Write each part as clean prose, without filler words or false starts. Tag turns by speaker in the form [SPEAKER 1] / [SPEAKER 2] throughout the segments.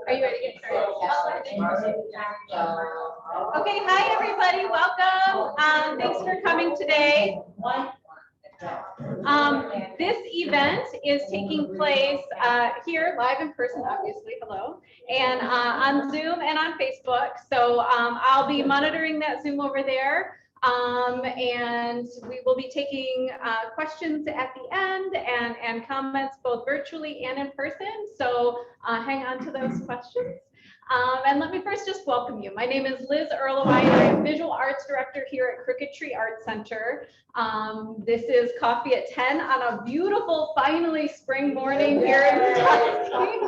[SPEAKER 1] Are you ready to get started? Okay, hi everybody, welcome. Thanks for coming today. This event is taking place here live in person, obviously, hello, and on Zoom and on Facebook. So I'll be monitoring that Zoom over there. And we will be taking questions at the end and comments both virtually and in person. So hang on to those questions. And let me first just welcome you. My name is Liz Erlewine. I'm Visual Arts Director here at Crooked Tree Art Center. This is Coffee at 10 on a beautiful, finally spring morning here in Kentucky.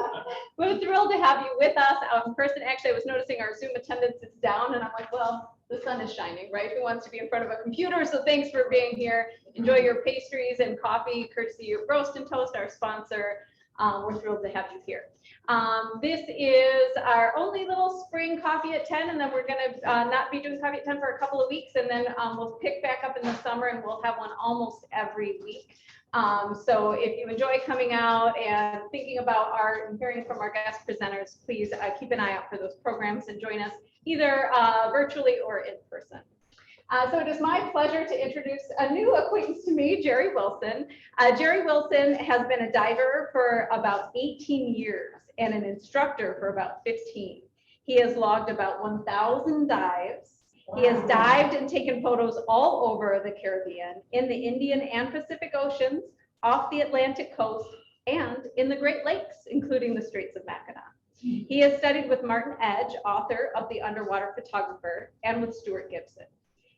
[SPEAKER 1] We're thrilled to have you with us out in person. Actually, I was noticing our Zoom attendance is down, and I'm like, well, the sun is shining, right? Who wants to be in front of a computer? So thanks for being here. Enjoy your pastries and coffee, courtesy of Roast and Toast, our sponsor. We're thrilled to have you here. This is our only little spring coffee at 10, and then we're going to not be doing coffee at 10 for a couple of weeks, and then we'll pick back up in the summer, and we'll have one almost every week. So if you enjoy coming out and thinking about art and hearing from our guest presenters, please keep an eye out for those programs and join us either virtually or in person. So it is my pleasure to introduce a new acquaintance to me, Gerry Wilson. Gerry Wilson has been a diver for about 18 years and an instructor for about 15. He has logged about 1,000 dives. Wow. He has dived and taken photos all over the Caribbean, in the Indian and Pacific Oceans, off the Atlantic coast, and in the Great Lakes, including the Straits of Mackinac. He has studied with Martin Edge, author of The Underwater Photographer, and with Stuart Gibson.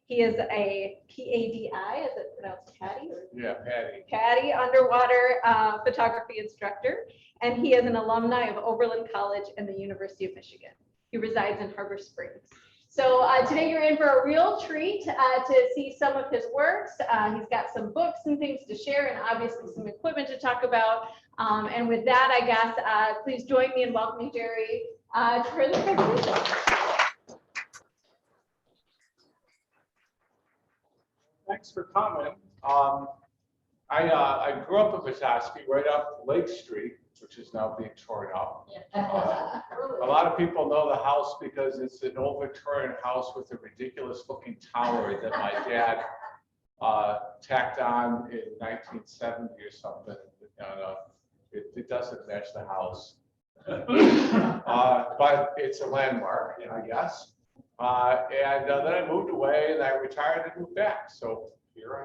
[SPEAKER 1] He is a PADI, is it pronounced PADI?
[SPEAKER 2] Yeah, PADI.
[SPEAKER 1] PADI underwater photography instructor, and he is an alumni of Oberlin College and the University of Michigan. He resides in Harbor Springs. So today you're in for a real treat to see some of his works. He's got some books and things to share, and obviously some equipment to talk about. And with that, I guess, please join me in welcoming Gerry for the presentation.
[SPEAKER 2] Thanks for coming. I grew up in Petoskey, right up Lake Street, which is now being torn up. A lot of people know the house because it's an old Victorian house with a ridiculous looking tower that my dad tacked on in 1970 or something. It doesn't match the house, but it's a landmark, I guess. And then I moved away and I retired and moved back. So here I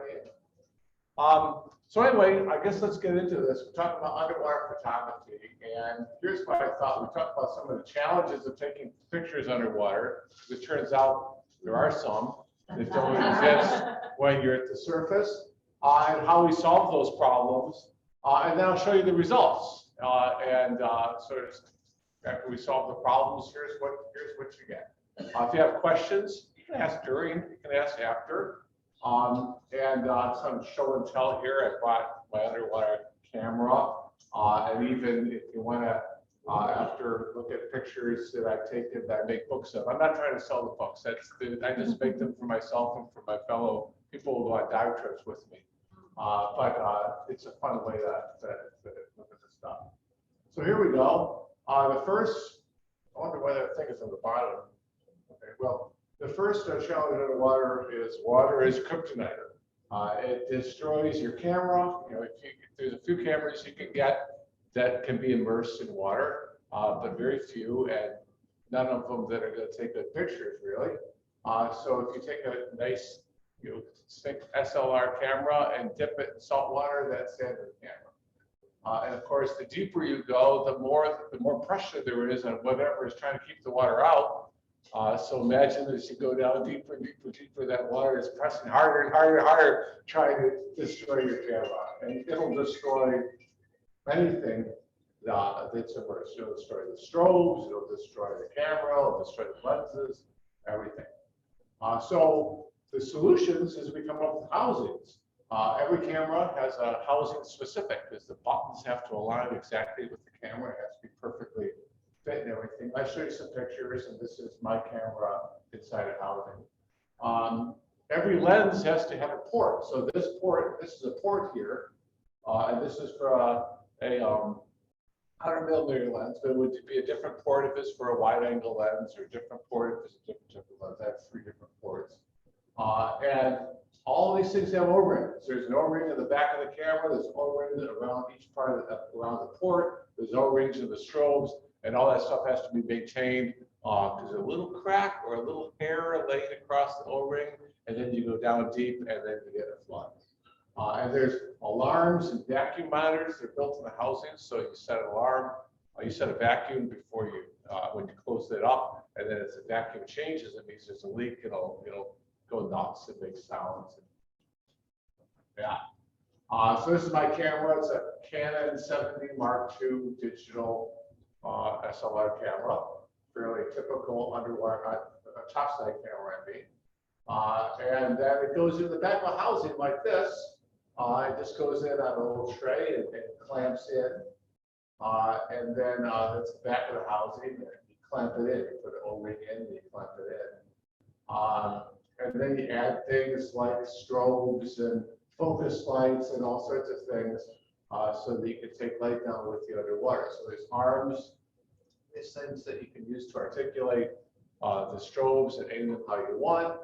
[SPEAKER 2] am. So anyway, I guess let's get into this. We're talking about underwater photography, and here's what I thought. We talked about some of the challenges of taking pictures underwater. It turns out there are some that don't exist when you're at the surface, and how we solve those problems. And then I'll show you the results. Sort of after we solve the problems, here's what you get. If you have questions, you can ask during, you can ask after. Some show and tell here. I bought my underwater camera, and even if you want to, after look at pictures that I've taken that I make books of. I'm not trying to sell the books. I just make them for myself and for my fellow people who go on dive trips with me. But it's a fun way to look at this stuff. So here we go. The first, I wonder why that thing is on the bottom. Okay, well, the first challenge underwater is water is kryptonite. It destroys your camera. There's a few cameras you can get that can be immersed in water, but very few, and none of them that are going to take good pictures, really. So if you take a nice, thick SLR camera and dip it in salt water, that's standard camera. And of course, the deeper you go, the more pressure there is on whatever is trying to keep the water out. So imagine as you go down deeper and deeper, deeper, that water is pressing harder and harder and harder, trying to destroy your camera. And it'll destroy anything that's immersed. It'll destroy the strobes, it'll destroy the camera, it'll destroy the lenses, everything. So the solutions is we come up with housings. Every camera has a housing specific, because the buttons have to align exactly with the camera. It has to be perfectly fit and everything. I'll show you some pictures, and this is my camera inside a housing. Every lens has to have a port. So this is a port here, and this is for a 100mm lens, but it would be a different port if it's for a wide-angle lens, or a different port if it's a different type of lens. I have 3 different ports. And all these things have O-rings. There's an O-ring in the back of the camera. There's O-rings around each part of around the port. There's O-rings in the strobes. And all that stuff has to be maintained because a little crack or a little hair laying across the O-ring, and then you go down deep and then you get a flood. And there's alarms and vacuum monitors. They're built in the housing, so you set an alarm, you set a vacuum before you, when you close it up, and then as the vacuum changes, it means there's a leak. It'll go nuts and make sounds. Yeah. So this is my camera. It's a Canon 70 Mark II digital SLR camera, fairly typical underwater, topside camera, and then it goes in the back of a housing like this. It just goes in on a little tray and clamps in, and then that's the back of the housing, and you clamp it in. You put an O-ring in, and you clamp it in, and then you add things like strobes and focus lights and all sorts of things. So that you can take light down with you underwater. So there's arms, there's things that you can use to articulate the strobes and aim them how you want.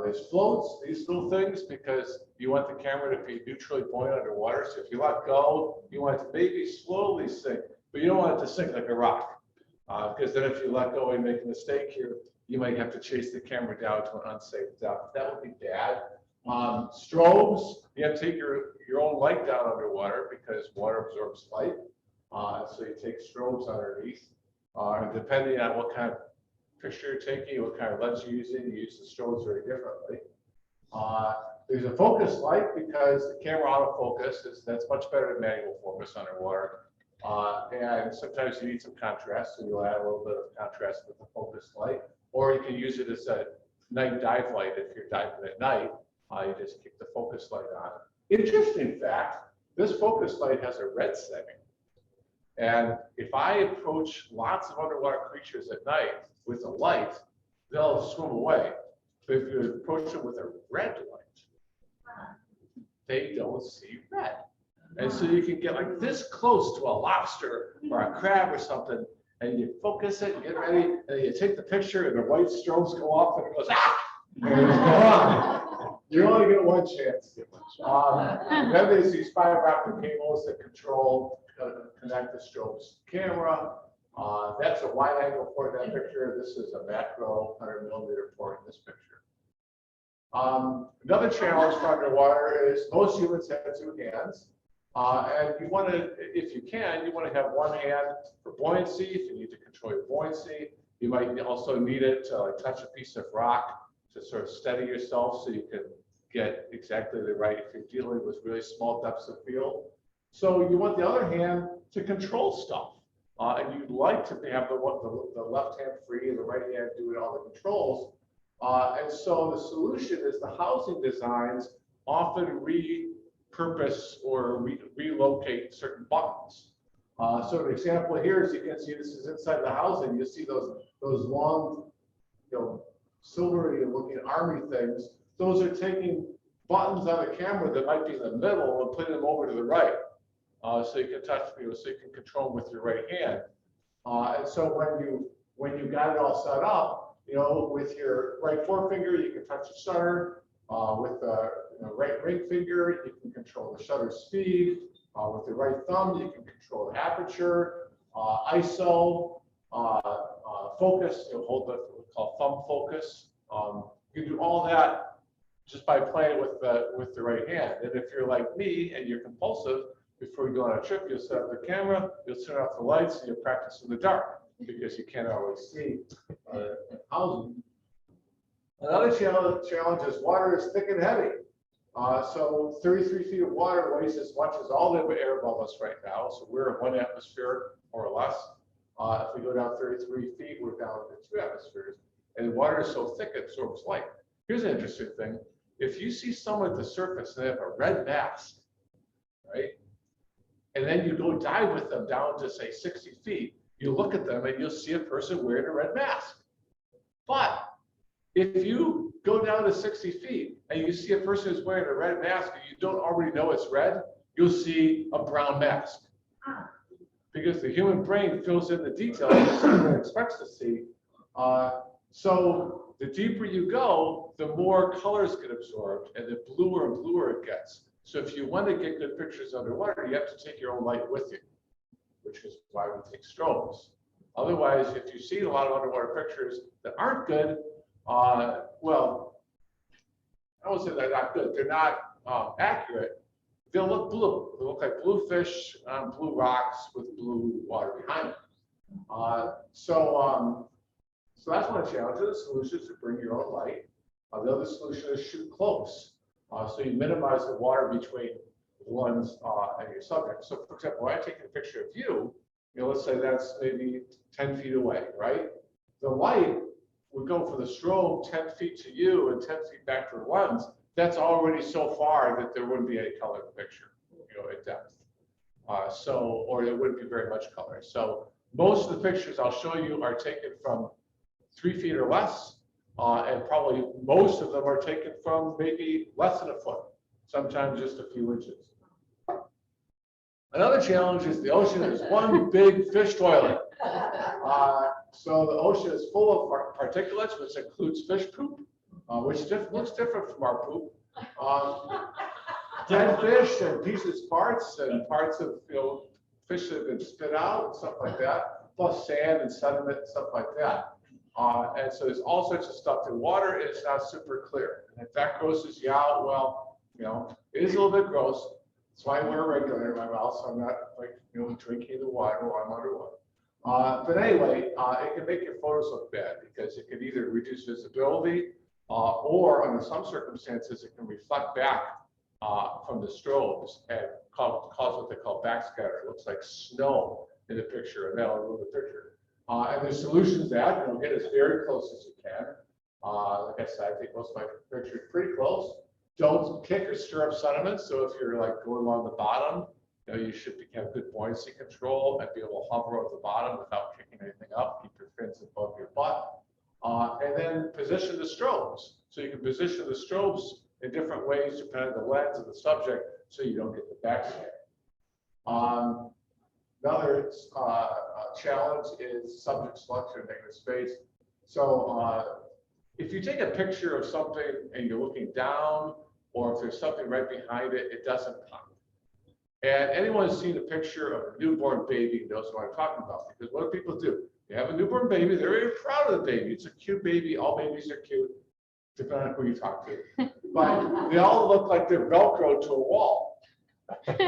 [SPEAKER 2] There's floats, these little things, because you want the camera to be neutrally buoyant underwater. So if you let go, you want it to maybe slowly sink, but you don't want it to sink like a rock. Because then if you let go and make a mistake here, you might have to chase the camera down to an unsafe depth. That would be bad. Strobes, you have to take your own light down underwater because water absorbs light. So you take strobes underneath. And depending on what kind of picture you're taking, what kind of lens you're using, you use the strobes very differently. There's a focus light because the camera autofocus that's much better than manual focus underwater. And sometimes you need some contrast, so you'll add a little bit of contrast with the focus light, or you can use it as a night dive light if you're diving at night. You just keep the focus light on. Interesting fact, this focus light has a red setting. And if I approach lots of underwater creatures at night with a light, they'll swim away. But if you approach them with a red light, they don't see red. And so you can get like this close to a lobster or a crab or something, and you focus it, get ready, and you take the picture, and the white strobes go off, and it goes, ah! And it's gone. You only get one chance. Then there's these fiber optic cables that connect the strobe's camera. That's a wide angle port in that picture. This is a macro 100mm port in this picture. Another challenge for underwater is most humans have two hands. And you want to, if you can, you want to have one hand for buoyancy. If you need to control your buoyancy, you might also need it to touch a piece of rock to sort of steady yourself so you can get exactly the right, if you're dealing with really small depths of field. So you want the other hand to control stuff. And you'd like to have the left hand free and the right hand doing all the controls. And so the solution is the housing designs often repurpose or relocate certain buttons. So an example here is you can see this is inside the housing. You see those long, silvery looking army things. Those are taking buttons on the camera that might be in the middle and putting them over to the right. So you can touch, so you can control them with your right hand. And so when you got it all set up, with your right forefinger, you can touch the shutter. With the right ring finger, you can control the shutter speed. With the right thumb, you can control the aperture, ISO, focus. Hold what we call thumb focus. You can do all that just by playing with the right hand. And if you're like me and you're compulsive, before you go on a trip, you'll set up the camera, you'll turn off the lights, and you'll practice in the dark because you can't always see housing. Another challenge is water is thick and heavy. So 33 feet of water weighs as much as all the air above us right now. So we're in 1 atmosphere or less. If we go down 33 feet, we're down to 2 atmospheres. And water is so thick, it absorbs light. Here's an interesting thing. If you see someone at the surface and they have a red mask, right? And then you go dive with them down to say 60 feet, you look at them and you'll see a person wearing a red mask. But if you go down to 60 feet and you see a person who's wearing a red mask and you don't already know it's red, you'll see a brown mask. Because the human brain fills in the details that it expects to see. So the deeper you go, the more colors get absorbed and the bluer and bluer it gets. So if you want to get good pictures underwater, you have to take your own light with you, which is why we take strobes. Otherwise, if you see a lot of underwater pictures that aren't good, well, I won't say they're not good. They're not accurate. They'll look blue. They'll look like blue fish on blue rocks with blue water behind them. So that's one challenge. The solution is to bring your own light. The other solution is shoot close. So you minimize the water between the lens and your subject. So for example, when I take a picture of you, let's say that's maybe 10 feet away, right? The light would go from the strobe 10 feet to you and 10 feet back to the lens. That's already so far that there wouldn't be any color in the picture, at depth. Or there wouldn't be very much color. So most of the pictures I'll show you are taken from 3 feet or less. And probably most of them are taken from maybe less than a foot, sometimes just a few inches. Another challenge is the ocean is one big fish toilet. So the ocean is full of particulates, which includes fish poop, which looks different from our poop. Dead fish and pieces, parts of fish that have been spit out and stuff like that, plus sand and sediment and stuff like that. And so there's all sorts of stuff. The water is not super clear. And if that grosses you out, well, it is a little bit gross. That's why I wear a regulator in my mouth, so I'm not drinking the water while I'm underwater. But anyway, it can make your photos look bad because it can either reduce visibility or under some circumstances, it can reflect back from the strobes and cause what they call backscatter. It looks like snow in the picture, and that'll ruin the picture. And there's solutions to that. Get as very close as you can. Like I said, I think most of my pictures are pretty close. Don't kick or stir up sediments. So if you're like going along the bottom, you should have good buoyancy control and be able to hover over the bottom without kicking anything up. Keep your fins above your butt. And then position the strobes. So you can position the strobes in different ways depending on the lens of the subject so you don't get the backscatter. Another challenge is subject selection in negative space. So if you take a picture of something and you're looking down, or if there's something right behind it, it doesn't pop. And anyone who's seen a picture of a newborn baby knows what I'm talking about, because what do people do? They have a newborn baby, they're very proud of the baby. It's a cute baby, all babies are cute, depending on who you talk to. But they all look like they're Velcroed to a wall. Like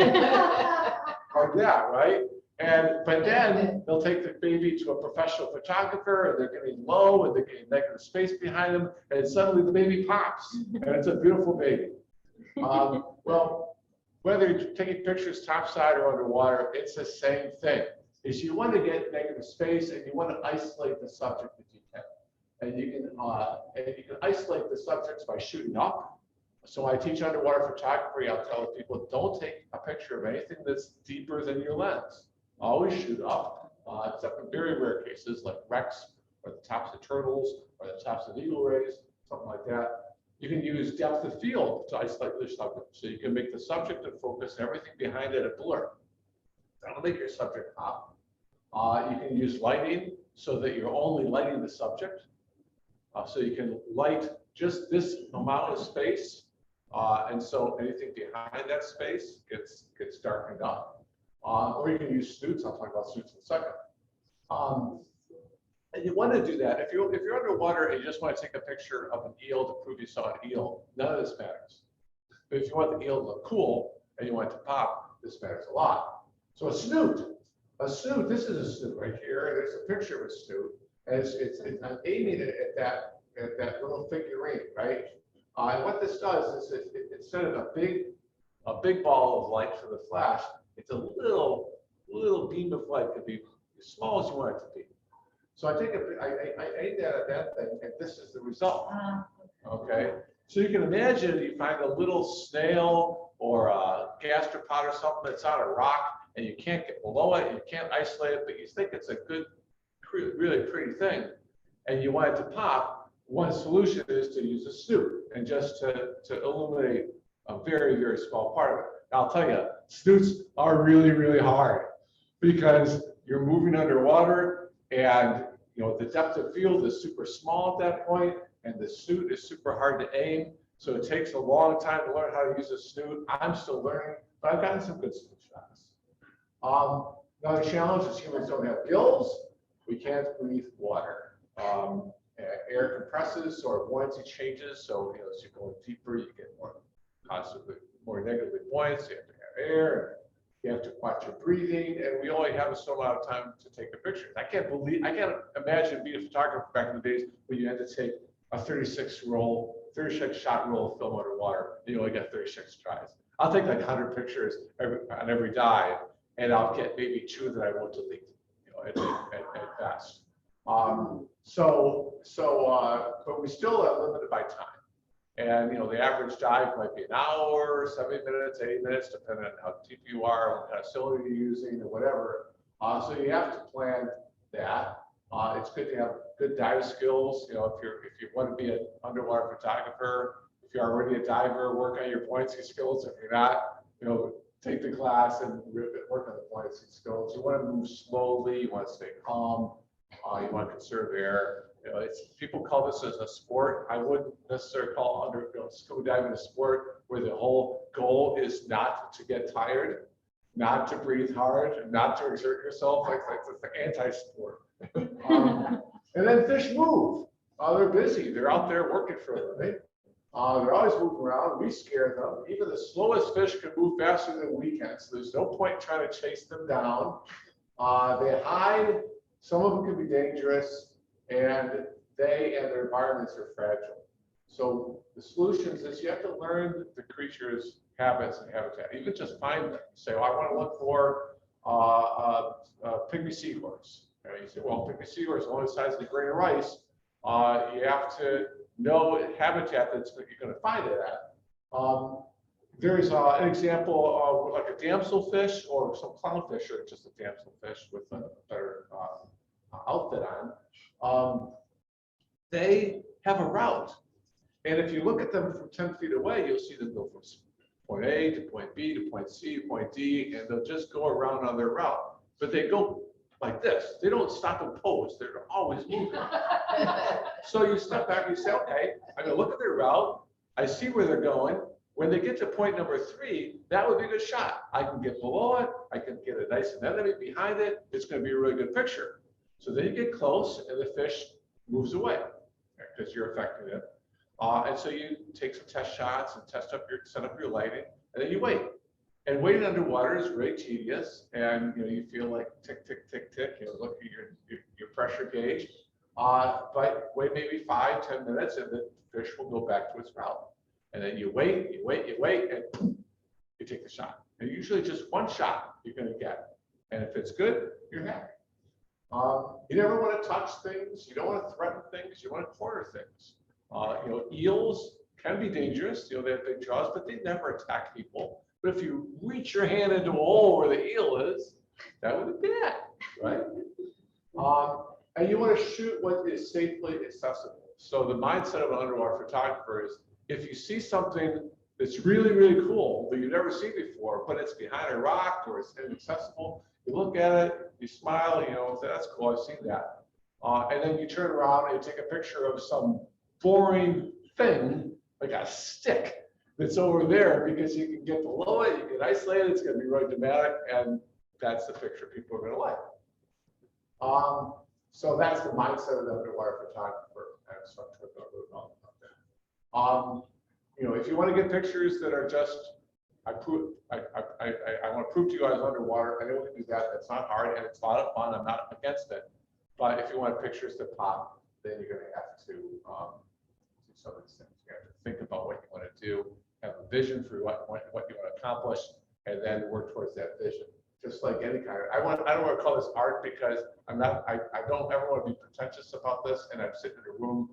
[SPEAKER 2] that, right? But then they'll take the baby to a professional photographer, and they're getting low, and they're getting negative space behind them, and suddenly the baby pops, and it's a beautiful baby. Well, whether you're taking pictures topside or underwater, it's the same thing. Is you want to get negative space, and you want to isolate the subject if you can. And you can isolate the subjects by shooting up. So I teach underwater photography. I'll tell people, don't take a picture of anything that's deeper than your lens. Always shoot up, except in very rare cases like wrecks, or the tops of turtles, or the tops of eagle rays, something like that. You can use depth of field to isolate the subject. So you can make the subject a focus and everything behind it a blur. That'll make your subject pop. You can use lighting so that you're only lighting the subject. So you can light just this amount of space, and so anything behind that space gets darkened up. Or you can use snoots. I'll talk about snoots in a second. And you want to do that if you're underwater and you just want to take a picture of an eel to prove you saw an eel. None of this matters. But if you want the eel to look cool and you want it to pop, this matters a lot. So a snoot. This is a snoot right here. There's a picture of a snoot, and I'm aiming it at that little figurine, right? And what this does is instead of a big ball of light for the flash, it's a little beam of light. Could be as small as you want it to be. So I aim that at that thing, and this is the result. Okay. So you can imagine you find a little snail or a gastropod or something that's on a rock, and you can't get below it, and you can't isolate it, but you think it's a good, really pretty thing, and you want it to pop. One solution is to use a snoot and just to illuminate a very, very small part of it. Now, I'll tell you, snoots are really, really hard because you're moving underwater, and the depth of field is super small at that point, and the snoot is super hard to aim. So it takes a long time to learn how to use a snoot. I'm still learning, but I've gotten some good snoot shots. Another challenge is humans don't have gills. We can't breathe water. Air compresses, so our buoyancy changes. So as you're going deeper, you get more negatively buoyant. So you have to have air. You have to watch your breathing, and we only have so amount of time to take a picture. I can't imagine being a photographer back in the days when you had to take a 36 shot roll of film underwater, and you only got 36 tries. I'll take like 100 pictures on every dive, and I'll get maybe 2 that I won't delete, at best. But we still are limited by time. And the average dive might be an hour, 70 minutes, 80 minutes, depending on how deep you are, what kind of cylinder you're using, or whatever. So you have to plan that. It's good to have good dive skills. If you want to be an underwater photographer, if you're already a diver, work on your buoyancy skills. If you're not, take the class and work on the buoyancy skills. You want to move slowly. You want to stay calm. You want to conserve air. People call this as a sport. I wouldn't necessarily call scuba diving a sport where the whole goal is not to get tired, not to breathe hard, not to exert yourself. Like it's the anti-sport. And then fish move. They're busy. They're out there working for a living. They're always moving around. We scare them. Even the slowest fish can move faster than we can. So there's no point trying to chase them down. They hide. Some of them can be dangerous. And they and their environments are fragile. So the solutions is you have to learn the creature's habits and habitat. Even just find them. Say, well, I want to look for pygmy seahorse. And you say, well, pygmy seahorse only the size of a grain of rice. You have to know habitat that you're going to find it at. There's an example of like a damsel fish or some clownfish, or just a damsel fish with a better outfit on. They have a route. And if you look at them from 10 feet away, you'll see them go from point A to point B to point C, point D, and they'll just go around on their route. But they go like this. They don't stop and pose. They're always moving. So you step back and you say, okay, I'm going to look at their route. I see where they're going. When they get to point number 3, that would be a good shot. I can get below it. I can get a nice anemone behind it. It's going to be a really good picture. So then you get close and the fish moves away because you're affecting it. And so you take some test shots and set up your lighting, and then you wait. And waiting underwater is really tedious, and you feel like tick, tick, tick, tick. Look at your pressure gauge. But wait maybe 5-10 minutes, and the fish will go back to its route. And then you wait, and you take the shot. And usually just one shot you're going to get. And if it's good, you're happy. You never want to touch things. You don't want to threaten things. You want to corner things. Eels can be dangerous. They have big jaws, but they never attack people. But if you reach your hand into a hole where the eel is, that would be bad, right? And you want to shoot what is safely accessible. So the mindset of an underwater photographer is, if you see something that's really, really cool that you've never seen before, but it's behind a rock or it's inaccessible, you look at it, you smile, say, that's cool, I've seen that. And then you turn around and you take a picture of some boring thing, like a stick that's over there, because you can get below it, you can isolate it, it's going to be really dramatic, and that's the picture people are going to like. So that's the mindset of the underwater photographer. If you want to get pictures that are just, I want to prove to you I was underwater, anyone can do that. That's not hard, and it's a lot of fun. I'm not against it. But if you want pictures that pop, then you're going to have to do some of these things. You have to think about what you want to do, have a vision for what you want to accomplish, and then work towards that vision. Just like any kind of, I don't want to call this art because I don't ever want to be pretentious about this, and I'm sitting in a room,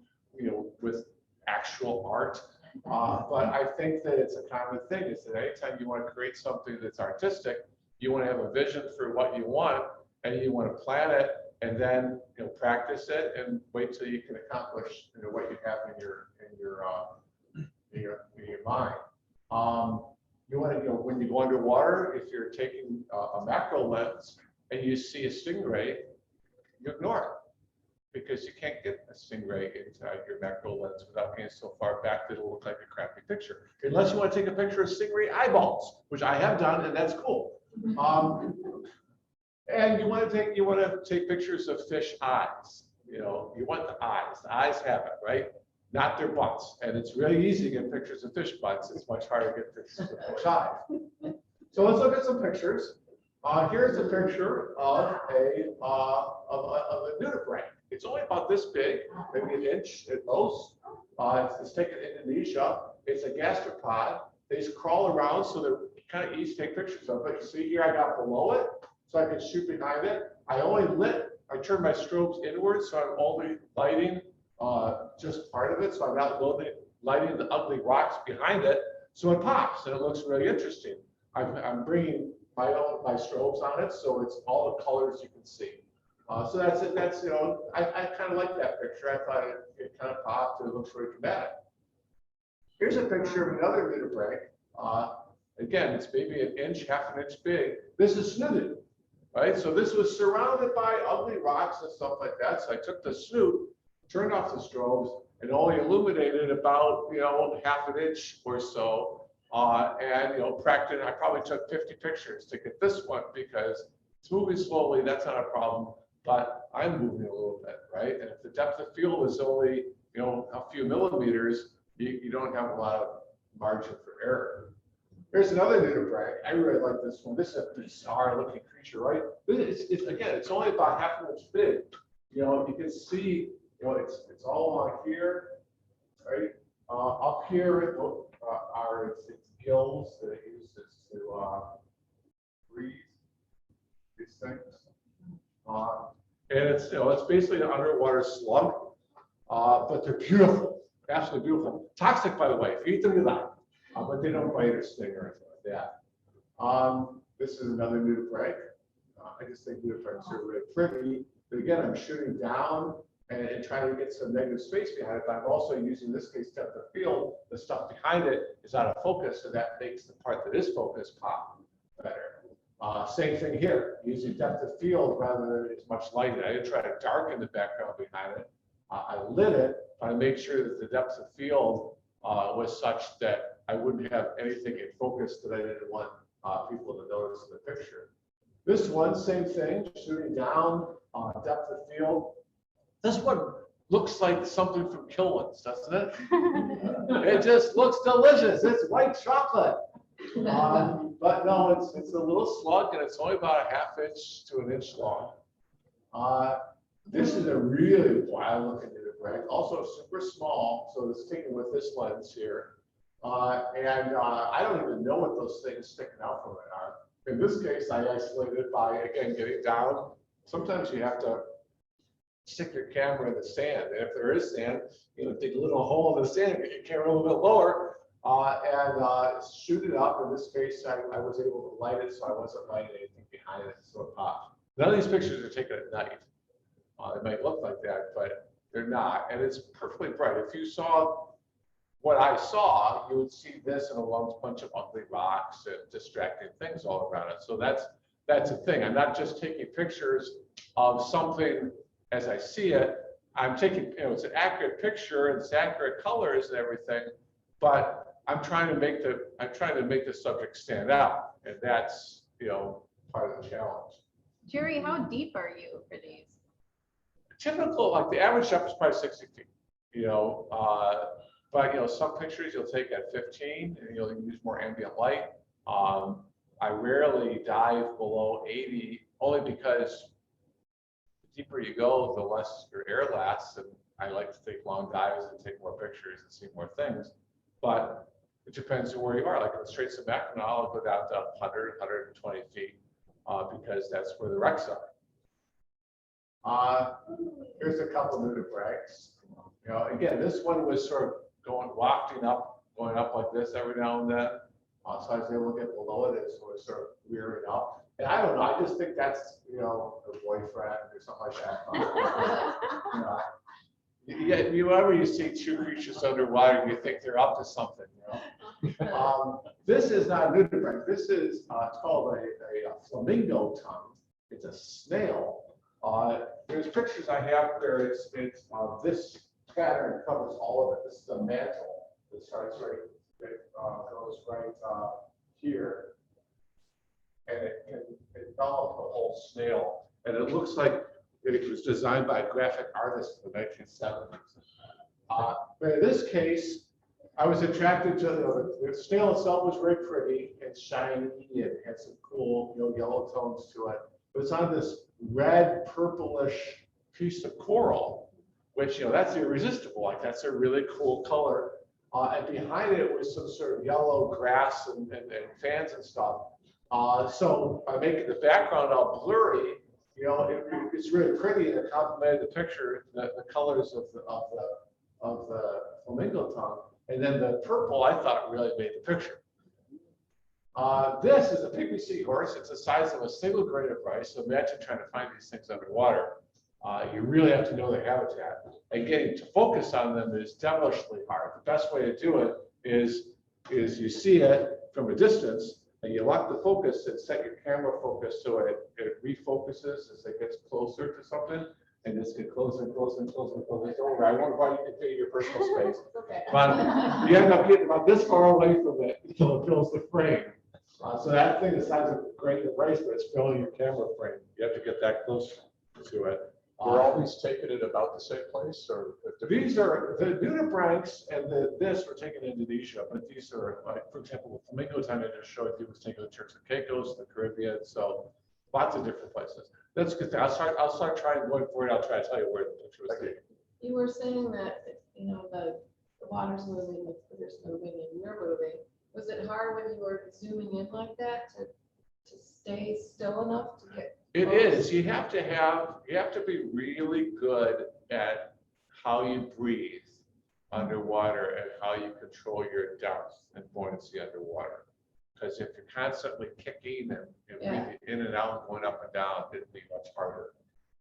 [SPEAKER 2] with actual art. But I think that it's a common thing, is that anytime you want to create something that's artistic, you want to have a vision for what you want, and you want to plan it, and then practice it, and wait till you can accomplish what you have in your mind. You want to, when you go underwater, if you're taking a macro lens and you see a stingray, you ignore it, because you can't get a stingray inside your macro lens without getting so far back that it'll look like a crappy picture. Unless you want to take a picture of stingray eyeballs, which I have done, and that's cool. And you want to take pictures of fish eyes. You want the eyes. The eyes have it, right? Not their butts. And it's really easy to get pictures of fish butts. It's much harder to get pictures of fish eyes. So let's look at some pictures. Here's a picture of a nudibranch. It's only about this big, maybe an inch at most. It's taken in Indonesia. It's a gastropod. They just crawl around, so they're kind of easy to take pictures of. But you see here, I got below it, so I can shoot behind it. I turned my strobes inwards, so I'm only lighting just part of it, so I'm not lighting the ugly rocks behind it, so it pops and it looks really interesting. I'm bringing my strobes on it, so it's all the colors you can see. So that's it. That's I kind of like that picture. I thought it kind of popped and it looks really dramatic. Here's a picture of another nudibranch. Again, it's maybe an inch, half an inch big. This is snooted, right? So this was surrounded by ugly rocks and stuff like that. So I took the snoot, turned off the strobes, and only illuminated about half an inch or so. And practiced. I probably took 50 pictures to get this one, because it's moving slowly. That's not a problem, but I'm moving a little bit, right? And if the depth of field is only a few millimeters, you don't have a lot of margin for error. Here's another nudibranch. I really like this one. This is a bizarre looking creature, right? It's only about half an inch big. You can see, it's all along here, right? Up here, it's gills that it uses to breathe these things. And it's, you know, it's basically an underwater slug, but they're beautiful, absolutely beautiful. Toxic, by the way, if you eat them, you die, but they don't bite or sting or anything like that. This is another nudibranch. I just think nudibranchs are really pretty, but again, I'm shooting down and trying to get some negative space behind it, but I'm also using, in this case, depth of field. The stuff behind it is out of focus, so that makes the part that is focused pop better. Same thing here, using depth of field rather than as much light. I didn't try to darken the background behind it. I lit it, but I made sure that the depth of field was such that I wouldn't have anything in focus that I didn't want people to notice in the picture. This one, same thing, shooting down, depth of field. This one looks like something from Kilwins, doesn't it? It just looks delicious. It's white chocolate. But no, it's a little slug, and it's only about a ½ inch to an inch long. This is a really wild looking nudibranch, also super small, so it's taken with this lens here. And I don't even know what those things sticking out from it are. In this case, I isolated it by, again, getting down. Sometimes you have to stick your camera in the sand, and if there is sand, you know, dig a little hole in the sand, get your camera a little bit lower, and shoot it up. In this case, I was able to light it, so I wasn't lighting anything behind it, so it popped. None of these pictures are taken at night. It might look like that, but they're not, and it's perfectly bright. If you saw what I saw, you would see this and a bunch of ugly rocks and distracting things all around it. So that's a thing. I'm not just taking pictures of something as I see it. I'm taking, you know, it's an accurate picture and it's accurate colors and everything, but I'm trying to make the subject stand out, and that's, you know, part of the challenge.
[SPEAKER 1] Gerry, how deep are you for these?
[SPEAKER 2] Typical, like the average depth is probably 60 feet, you know, but you know, some pictures you'll take at 15 and you'll use more ambient light. I rarely dive below 80, only because the deeper you go, the less your air lasts, and I like to take long dives and take more pictures and see more things. But it depends on where you are. Like in the Straits of Mackinac, I'll go down to 100, 120 feet because that's where the wrecks are. Here's a couple of nudibranchs. You know, again, this one was sort of wafting up, going up like this every now and then. So I was able to get below it, so it's sort of rearing up. And I don't know, I just think that's, you know, her boyfriend or something like that. You know, whenever you see two creatures underwater, you think they're up to something, you know. This is not a nudibranch. This is it's called a flamingo tongue. It's a snail. There's pictures I have where it's this pattern covers all of it. This is a mantle that starts right, goes right here, and it envelops the whole snail. And it looks like it was designed by a graphic artist in the 1970s. But in this case, I was attracted to the snail itself was very pretty and shiny and had some cool, you know, yellow tones to it. But it's on this red purplish piece of coral, which, you know, that's irresistible. Like, that's a really cool color. And behind it was some sort of yellow grass and fans and stuff. So by making the background all blurry, you know, it's really pretty, and it complemented the picture, the colors of the flamingo tongue. And then the purple, I thought, really made the picture. This is a pygmy seahorse. It's the size of a single grain of rice. So imagine trying to find these things underwater. You really have to know their habitat. And getting to focus on them is devilishly hard. The best way to do it is you see it from a distance, and you lock the focus and set your camera focus so it refocuses as it gets closer to something, and just get closer and closer and closer and closer. Don't worry, I won't invite you to invade your personal space.
[SPEAKER 1] Okay.
[SPEAKER 2] But you end up getting about this far away from it until it fills the frame. So that thing, the size of a grain of rice, but it's filling your camera frame. You have to get that close to it.
[SPEAKER 3] Were all these taken at about the same place, or
[SPEAKER 2] These are the nudibranchs, and this were taken in Indonesia, but these are, like, for example, the flamingo tongue I just showed you was taken in Turks and Caicos, the Caribbean, so lots of different places. That's good. I'll start trying going forward. I'll try to tell you where the picture was taken.
[SPEAKER 4] You were saying that, you know, the water's moving, there's moving, and you're moving. Was it hard when you were zooming in like that to stay still enough to get?
[SPEAKER 2] It is. You have to be really good at how you breathe underwater and how you control your depth and buoyancy underwater. Because if you're constantly kicking and breathing in and out, going up and down, it'd be much harder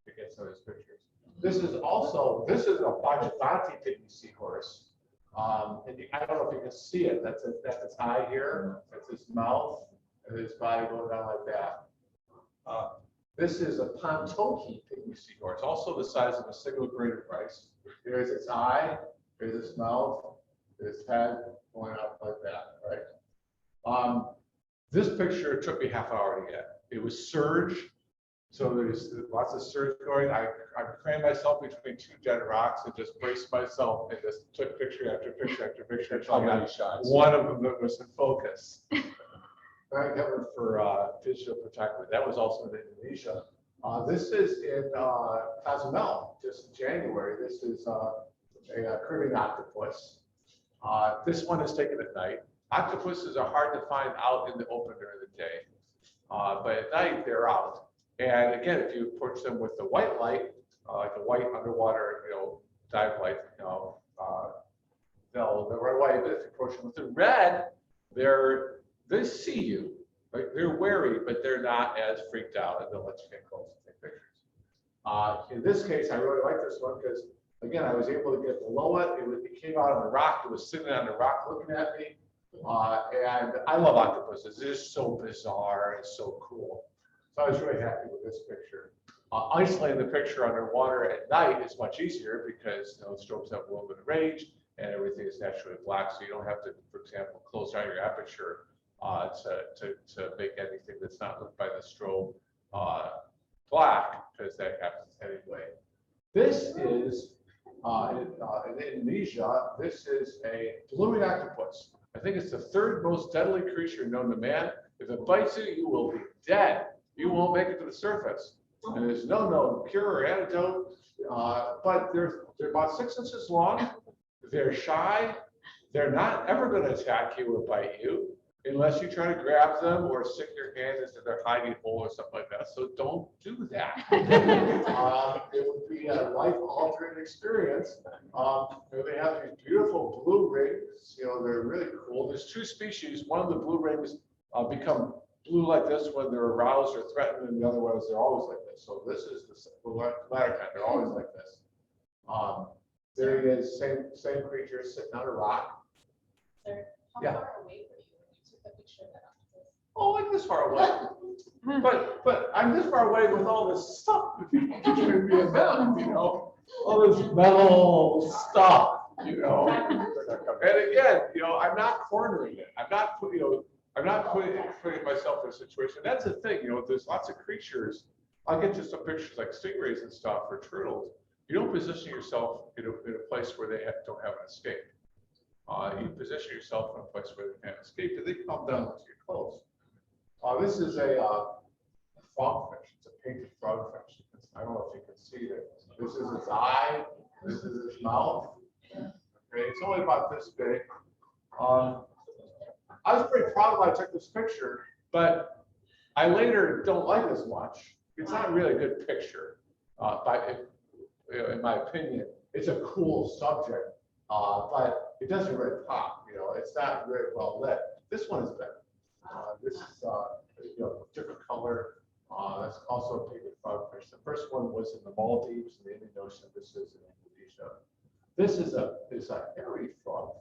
[SPEAKER 2] to get some of those pictures. This is a Bajavati pygmy seahorse. And I don't know if you can see it. That's its eye here. That's its mouth, and its body going down like that. This is a Pontoki pygmy seahorse, also the size of a single grain of rice. There's its eye, there's its mouth, there's its head going up like that, right? This picture took me half an hour to get. It was surge, so there's lots of surge going. I crammed myself between two dead rocks and just braced myself and just took picture after picture after picture until I got
[SPEAKER 3] shots?
[SPEAKER 2] one of them that was in focus. That was for digital photography. That was also in Indonesia. This is in Cozumel, just in January. This is a Caribbean octopus. This one is taken at night. Octopuses are hard to find out in the open during the day, but at night they're out. And again, if you approach them with the white light, like the white underwater, dive light, they'll run away. But if you approach them with the red, they see you. Like they're wary, but they're not as freaked out, and they'll let you get close and take pictures. In this case, I really like this one because, again, I was able to get below it. It came out of the rock. It was sitting on the rock looking at me. And I love octopuses. It is so bizarre and so cool. So I was really happy with this picture. Isolating the picture underwater at night is much easier because the strobes have a little bit of range and everything is naturally black. So you don't have to, for example, close down your aperture to make anything that's not lit by the strobe black, because that happens anyway. This is in Indonesia. This is a blooming octopus. I think it's the third most deadly creature known to man. If it bites you, you will be dead. You won't make it to the surface. And there's no known cure or antidote. But they're about 6 inches long. They're shy. They're not ever going to attack you or bite you unless you try to grab them or stick your hand into their hiding hole or something like that. So don't do that. It would be a life-altering experience. They have these beautiful blue rings. They're really cool. There's two species. One of the blue rings become blue like this when they're aroused or threatened, and the other ones, they're always like this. So this is the latter kind. They're always like this. There he is, same creature sitting on a rock.
[SPEAKER 4] Sir, how
[SPEAKER 2] Yeah.
[SPEAKER 4] far away were you when you took a picture of that octopus?
[SPEAKER 2] Oh, like this far away. But I'm this far away with all this stuff. If you picture me being them, all this metal stuff, And again, I'm not cornering it. I'm not putting myself in a situation. That's the thing, there's lots of creatures. I'll get to some pictures like stingrays and stuff or turtles. You don't position yourself in a place where they don't have an escape. You position yourself in a place where they can't escape, and they come down once you get close. This is a frogfish. It's a painted frogfish. I don't know if you can see it. This is its eye. This is its mouth. Okay, it's only about this big. I was pretty proud when I took this picture, but I later don't like it as much. It's not really a good picture, in my opinion. It's a cool subject, but it doesn't really pop. It's not very well lit. This one is better. This is different color. That's also a painted frogfish. The first one was in the Maldives in the Indian Ocean. This is in Indonesia. This is a hairy frogfish.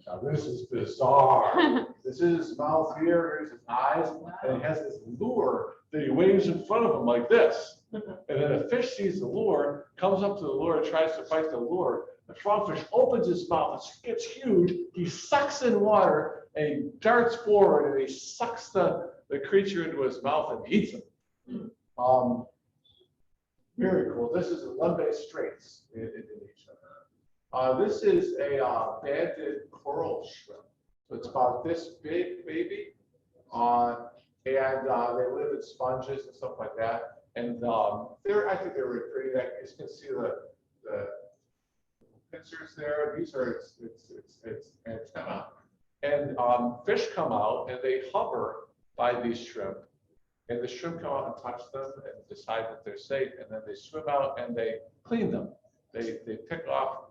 [SPEAKER 2] Now this is bizarre. This is his mouth here, here's his eyes, and it has this lure that he waves in front of him like this. And then a fish sees the lure, comes up to the lure, and tries to bite the lure. The frogfish opens his mouth, it gets huge, he sucks in water, and he darts forward, and he sucks the creature into his mouth and eats him. Very cool. This is the Lumbe Straits in Indonesia. This is a banded coral shrimp. So it's about this big, baby. And they live in sponges and stuff like that. And I think they're really pretty. You can see the pincers there. These are its antenna. And fish come out and they hover by these shrimp. And the shrimp come out and touch them and decide that they're safe. And then they swim out and they clean them. They pick off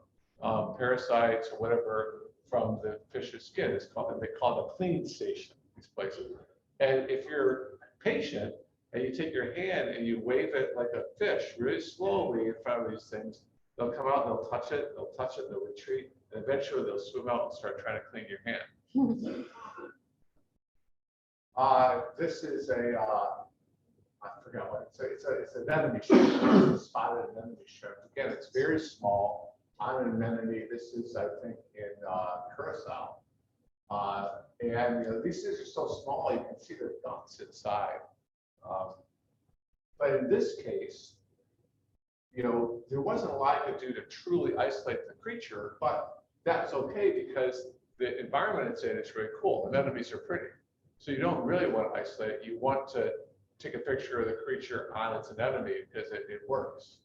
[SPEAKER 2] parasites or whatever from the fish's skin. It's called, and they call it a cleaning station, these places. And if you're patient and you take your hand and you wave it like a fish really slowly in front of these things, they'll come out and they'll touch it, they'll retreat, and eventually they'll swim out and start trying to clean your hand. This is a, I forgot what it's an anemone shrimp. It's a spotted anemone shrimp. Again, it's very small. On an anemone, this is, I think, in Curacao. And you know, these things are so small, you can see the guts inside. But in this case, you know, there wasn't a lot you could do to truly isolate the creature, but that's okay because the environment it's in is really cool. Anemones are pretty. So you don't really want to isolate it. You want to take a picture of the creature on its anemone because it works.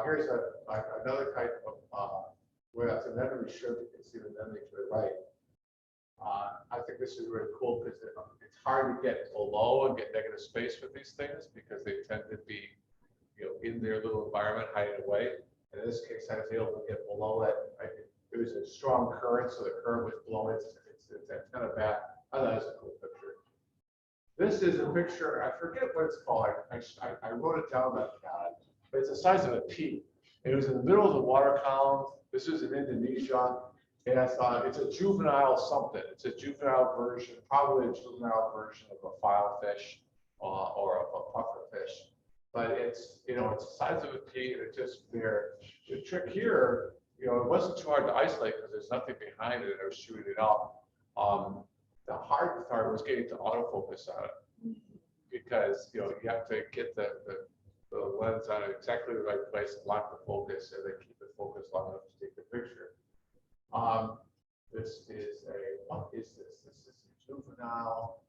[SPEAKER 2] Here's another type of, where that's an anemone shrimp. You can see the anemone to the right. I think this is really cool because it's hard to get below and get negative space with these things because they tend to be, you know, in their little environment hiding away. And in this case, I was able to get below it. There was a strong current, so the current was blowing its antenna back. I thought it was a cool picture. This is a picture, I forget what it's called. I wrote it down, but it's the size of a pea. It was in the middle of the water column. This is in Indonesia. And I thought it's a juvenile something. It's a juvenile version, probably a juvenile version of a filefish or of a pufferfish. But it's, you know, it's the size of a pea and it's just there. The trick here, you know, it wasn't too hard to isolate because there's nothing behind it. I was shooting it up. The hard part was getting to autofocus on it because, you know, you have to get the lens on exactly the right place and lock the focus and then keep it focused long enough to take the picture. This is a, what is this? This is a juvenile,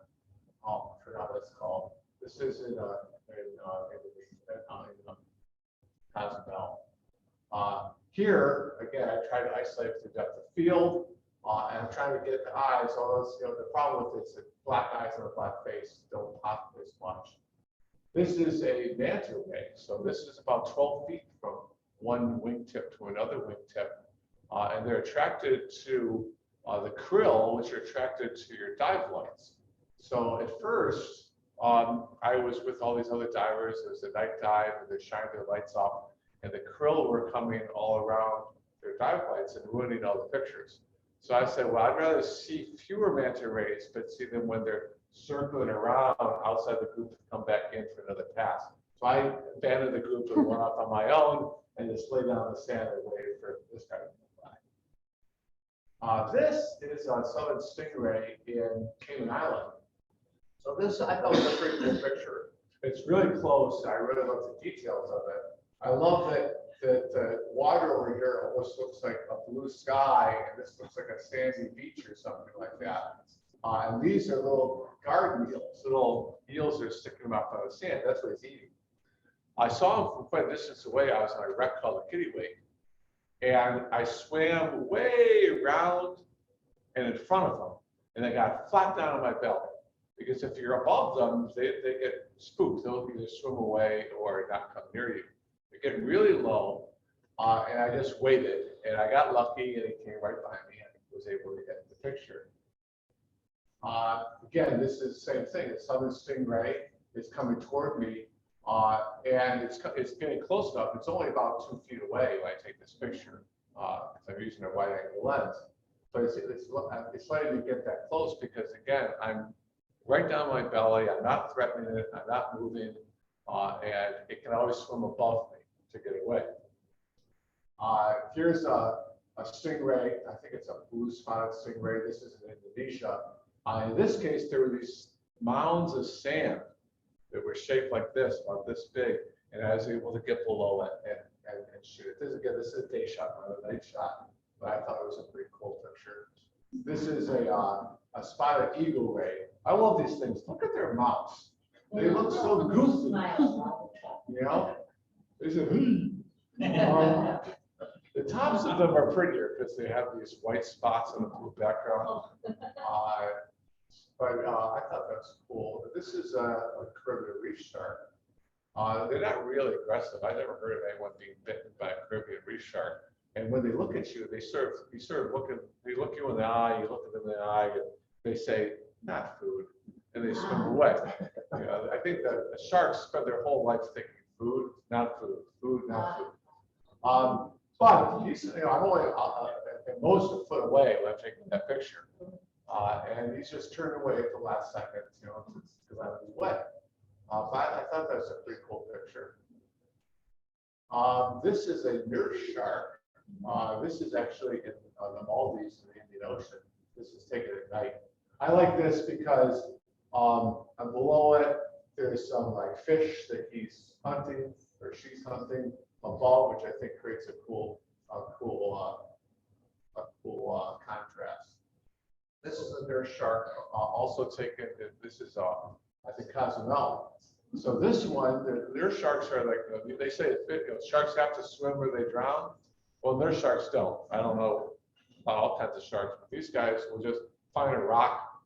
[SPEAKER 2] I forgot what it's called. This is in Cozumel. Here, again, I try to isolate the depth of field, and I'm trying to get the eyes, although, you know, the problem with this is black eyes and a black face don't pop as much. This is a Manta Ray, so this is about 12 feet from one wingtip to another wingtip. And they're attracted to the krill, which are attracted to your dive lights. So at first, I was with all these other divers. It was a night dive, and they shined their lights off, and the krill were coming all around their dive lights and ruining all the pictures. So I said, well, I'd rather see fewer manta rays, but see them when they're circling around outside the group and come back in for another pass. So I abandoned the group and went off on my own and just lay down in the sand and waited for this guy to come by. This is a southern stingray in Cayman Island. So this, I thought, was a pretty cool picture. It's really close. I really love the details of it. I love that the water over here almost looks like a blue sky, and this looks like a sandy beach or something like that. And these are little garden eels, little eels that are sticking them up on the sand. That's what he's eating. I saw him from quite a distance away. I was on a wreck called the Kittiwake, and I swam way around and in front of them, and they got flat down on my belly. Because if you're above them, they get spooked. They'll either swim away or not come near you. They get really low, and I just waited, and I got lucky, and he came right by me and was able to get the picture. Again, this is the same thing. The southern stingray is coming toward me, and it's getting close enough. It's only about 2 feet away when I take this picture, because I'm using a wide-angle lens. But it's letting me get that close because, again, I'm right down my belly. I'm not threatening it. I'm not moving, and it can always swim above me to get away. Here's a stingray. I think it's a blue spotted stingray. This is in Indonesia. In this case, there were these mounds of sand that were shaped like this, about this big, and I was able to get below it and shoot it. This is a day shot, not a night shot, but I thought it was a pretty cool picture. This is a spotted eagle ray. I love these things. Look at their mouths. They look so goofy. You know? There's a The tops of them are prettier because they have these white spots on the blue background. But I thought that's cool. This is a Caribbean reef shark. They're not really aggressive. I never heard of anyone being bitten by a Caribbean reef shark. And when they look at you, they look you in the eye, you look at them in the eye, and they say, not food, and they swim away. You know, I think that the sharks spend their whole life thinking food, not food, food, not food. But he's, you know, I'm only at most a foot away when I'm taking that picture. And he's just turned away at the last second, you know, because I was wet. But I thought that was a pretty cool picture. This is a nurse shark. This is actually in the Maldives in the Indian Ocean. This is taken at night. I like this because below it, there's some like fish that he's hunting or she's hunting above, which I think creates a cool contrast. This is a nurse shark, also taken. This is I think Cozumel. So this one, the nurse sharks are like they say sharks have to swim or they drown. Well, nurse sharks don't. I don't know about all kinds of sharks, but these guys will just find a rock,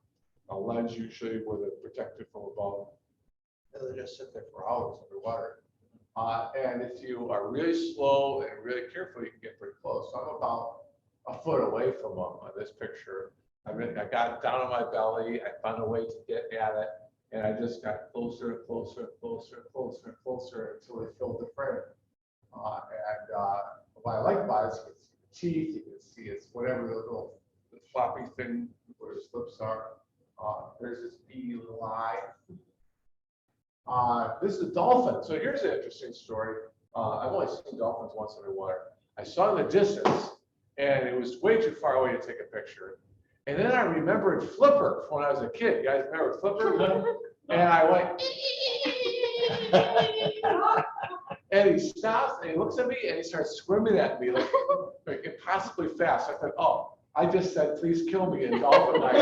[SPEAKER 2] a ledge usually where they're protected from above, and they just sit there for hours underwater. And if you are really slow and really careful, you can get pretty close. So I'm about a foot away from them on this picture. I got down on my belly. I found a way to get at it, and I just got closer and closer and closer and closer and closer until they filled the frame. What I like about it is you can see the teeth, you can see it's whatever the little floppy thing where his lips are. There's this beady little eye. This is a dolphin. So here's an interesting story. I've only seen dolphins once underwater. I saw in the distance, and it was way too far away to take a picture. And then I remembered Flipper from when I was a kid. You guys remember Flipper? And I went, and he stops and he looks at me and he starts swimming at me like impossibly fast. I thought, oh, I just said, please kill me in dolphin night.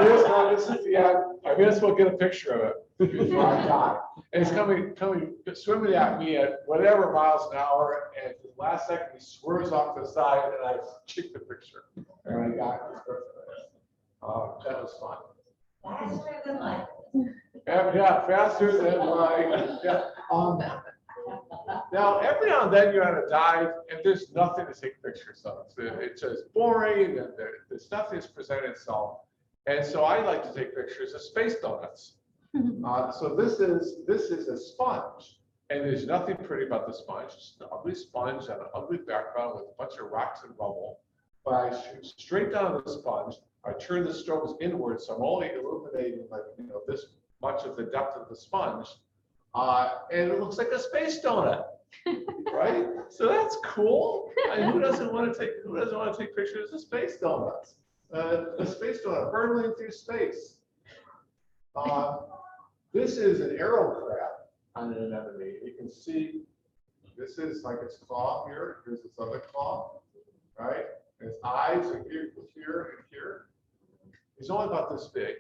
[SPEAKER 2] This is the end. I may as well get a picture of it before I die. And he's coming, swimming at me at whatever miles an hour. And at the last second, he swerves off to the side and I kick the picture. And I got it. That was fun.
[SPEAKER 5] Faster than light.
[SPEAKER 2] Yeah, faster than light. Yeah. Now, every now and then you're on a dive and there's nothing to take pictures of. It's just boring and the stuff is presented itself. And so I like to take pictures of space donuts. So this is a sponge, and there's nothing pretty about the sponge. It's an ugly sponge on an ugly background with a bunch of rocks and rubble. But I shoot straight down the sponge. I turn the strobes inward, so I'm only illuminating like this much of the depth of the sponge. And it looks like a space donut, right? So that's cool. I mean, who doesn't want to take pictures of space donuts? A space donut hurtling through space. This is an arrow crab on an anemone. You can see this is like its claw here. Here's its other claw, right? And its eyes are here and here. He's only about this big.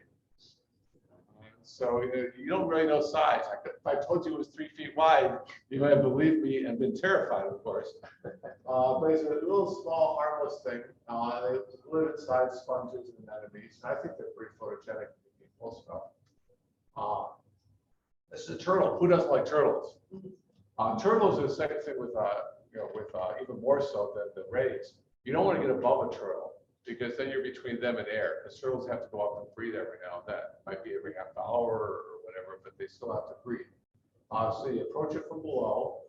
[SPEAKER 2] So you don't really know size. If I told you it was 3 feet wide, you might have believed me and been terrified, of course. But it's a little small, harmless thing. They live inside sponges and anemones. And I think they're pretty photogenic and cool stuff. This is a turtle. Who doesn't like turtles? Turtles are the same thing with even more so than the rays. You don't want to get above a turtle, because then you're between them and air. Because turtles have to go up and breathe every now and then. It might be every half hour or whatever, but they still have to breathe. So you approach it from below.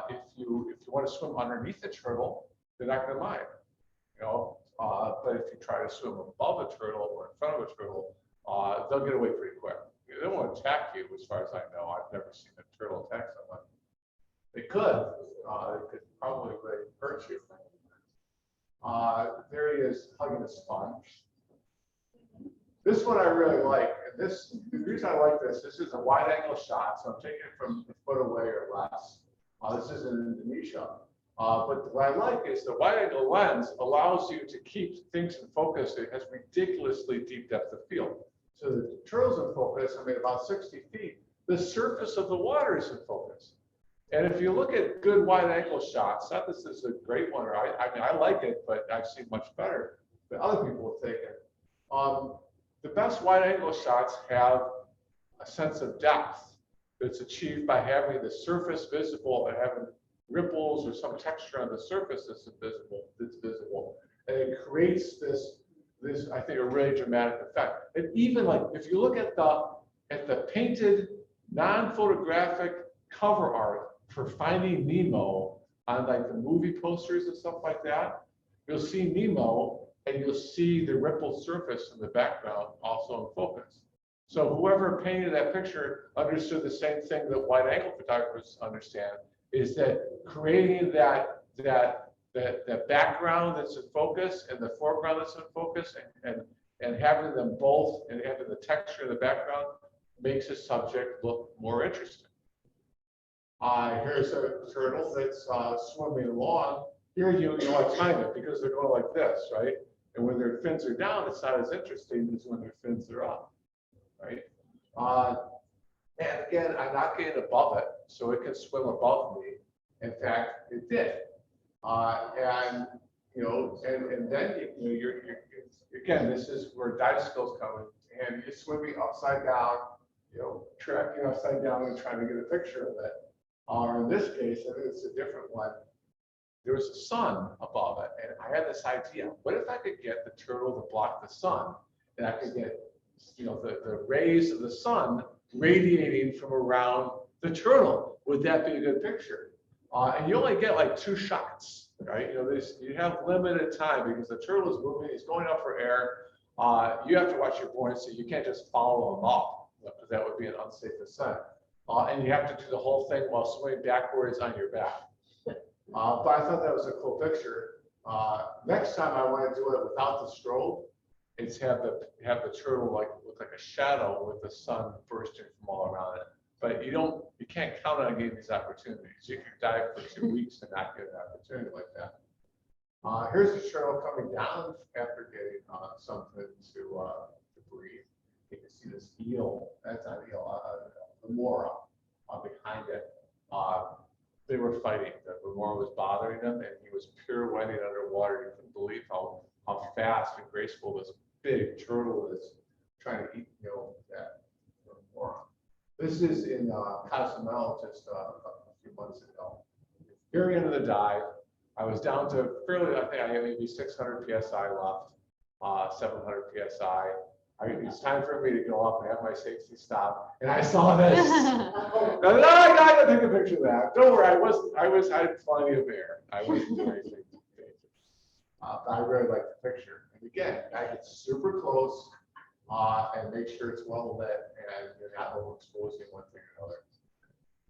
[SPEAKER 2] If you want to swim underneath the turtle, they're not going to mind. But if you try to swim above a turtle or in front of a turtle, they'll get away pretty quick. They don't want to attack you, as far as I know. I've never seen a turtle attack someone. They could. They could probably really hurt you. There he is hugging a sponge. This one I really like. And the reason I like this is a wide angle shot, so I'm taking it from a foot away or less. This is in Indonesia. But what I like is the wide angle lens allows you to keep things in focus. It has ridiculously deep depth of field. So the turtle's in focus, about 60 feet. The surface of the water is in focus. And if you look at good wide angle shots, not this is a great one, or I mean, I like it, but I've seen much better that other people have taken. The best wide angle shots have a sense of depth that's achieved by having the surface visible and having ripples or some texture on the surface that's visible. And it creates this, I think, a really dramatic effect. And even like, if you look at the painted, non-photographic cover art for Finding Nemo on like the movie posters and stuff like that, you'll see Nemo and you'll see the rippled surface in the background also in focus. So whoever painted that picture understood the same thing that wide angle photographers understand, is that creating that background that's in focus and the foreground that's in focus, and having them both and having the texture in the background makes a subject look more interesting. Here's a turtle that's swimming along. Here you want to time it because they're going like this, right? And when their fins are down, it's not as interesting as when their fins are up, right? And again, I'm not getting above it, so it can swim above me. In fact, it did. And then you're again, this is where dive skills come in, and you're swimming upside down, tracking upside down and trying to get a picture of it. Or in this case, I think it's a different one. There was a sun above it, and I had this idea: what if I could get the turtle to block the sun, and I could get, the rays of the sun radiating from around the turtle? Would that be a good picture? And you only get like 2 shots, right? You have limited time because the turtle is moving, he's going up for air. You have to watch your buoyancy. You can't just follow him up, because that would be an unsafe descent. And you have to do the whole thing while swimming backwards on your back. But I thought that was a cool picture. Next time I want to do it without the strobe. It's have the turtle look like a shadow with the sun bursting from all around it. But you can't count on getting these opportunities. You can dive for 2 weeks and not get an opportunity like that. Here's the turtle coming down after getting something to breathe. You can see this eel. That's not eel. The remora behind it. They were fighting. The remora was bothering them, and he was pirouetting underwater. You couldn't believe how fast and graceful this big turtle is trying to eat that remora. This is in Cozumel just a few months ago. Very end of the dive, I was down to I think I had maybe 600 psi left, 700 psi. It's time for me to go up and have my safety stop, and I saw this. I got to take a picture of that. Don't worry, I had plenty of air. I wasn't doing anything dangerous. But I really like the picture. And again, I get super close and make sure it's well lit and you're not overexposing one thing or another.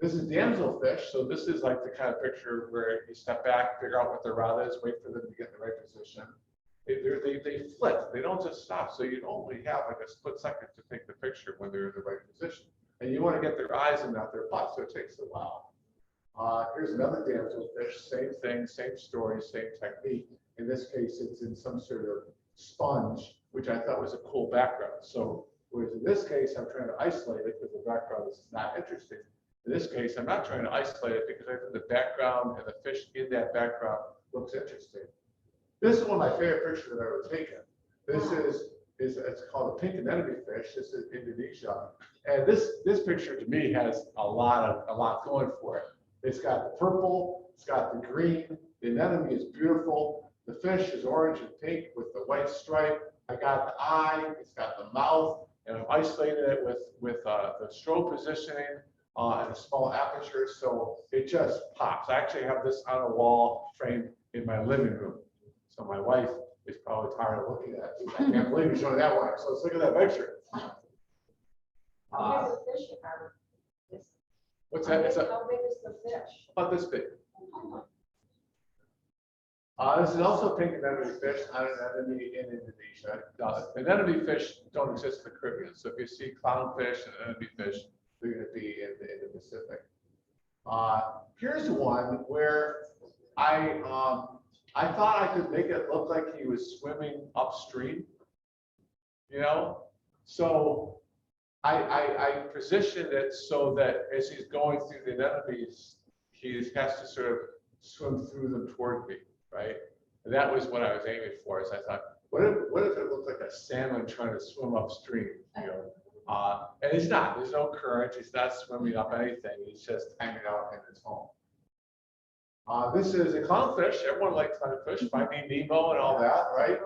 [SPEAKER 2] This is Damsel Fish, so this is like the kind of picture where you step back, figure out what their route is, wait for them to get in the right position. They flip, they don't just stop, so you only have like a split second to take the picture when they're in the right position. And you want to get their eyes and not their butt, so it takes a while. Here's another Damsel Fish, same thing, same story, same technique. In this case, it's in some sort of sponge, which I thought was a cool background. So, whereas in this case, I'm trying to isolate it because the background is not interesting. In this case, I'm not trying to isolate it because I think the background and the fish in that background looks interesting. This is one of my favorite pictures I've ever taken. This is it's called a pink anemone fish. This is Indonesia, and this picture to me has a lot going for it. It's got the purple, it's got the green. The anemone is beautiful. The fish is orange and pink with the white stripe. I got the eye, it's got the mouth, and I'm isolating it with the strobe positioning and a small aperture, so it just pops. I actually have this on a wall frame in my living room. So my wife is probably tired of looking at it. I can't believe you're showing that one. So let's look at that picture.
[SPEAKER 4] How big is the fish?
[SPEAKER 2] What's that?
[SPEAKER 4] How big is the fish?
[SPEAKER 2] About this big. This is also a pink anemone fish, not an anemone in Indonesia. Anemone fish don't exist in the Caribbean. So if you see clownfish and anemone fish, they're going to be in the Pacific. Here's one where I thought I could make it look like he was swimming upstream. So I positioned it so that as he's going through the anemones, he has to sort of swim through them toward me, right? And that was what I was aiming for. Is I thought, what if it looked like a salmon trying to swim upstream? You know, and he's not. There's no current. He's not swimming up anything. He's just hanging out in his home. This is a clownfish. Everyone likes clownfish, Finding Nemo and all that, right?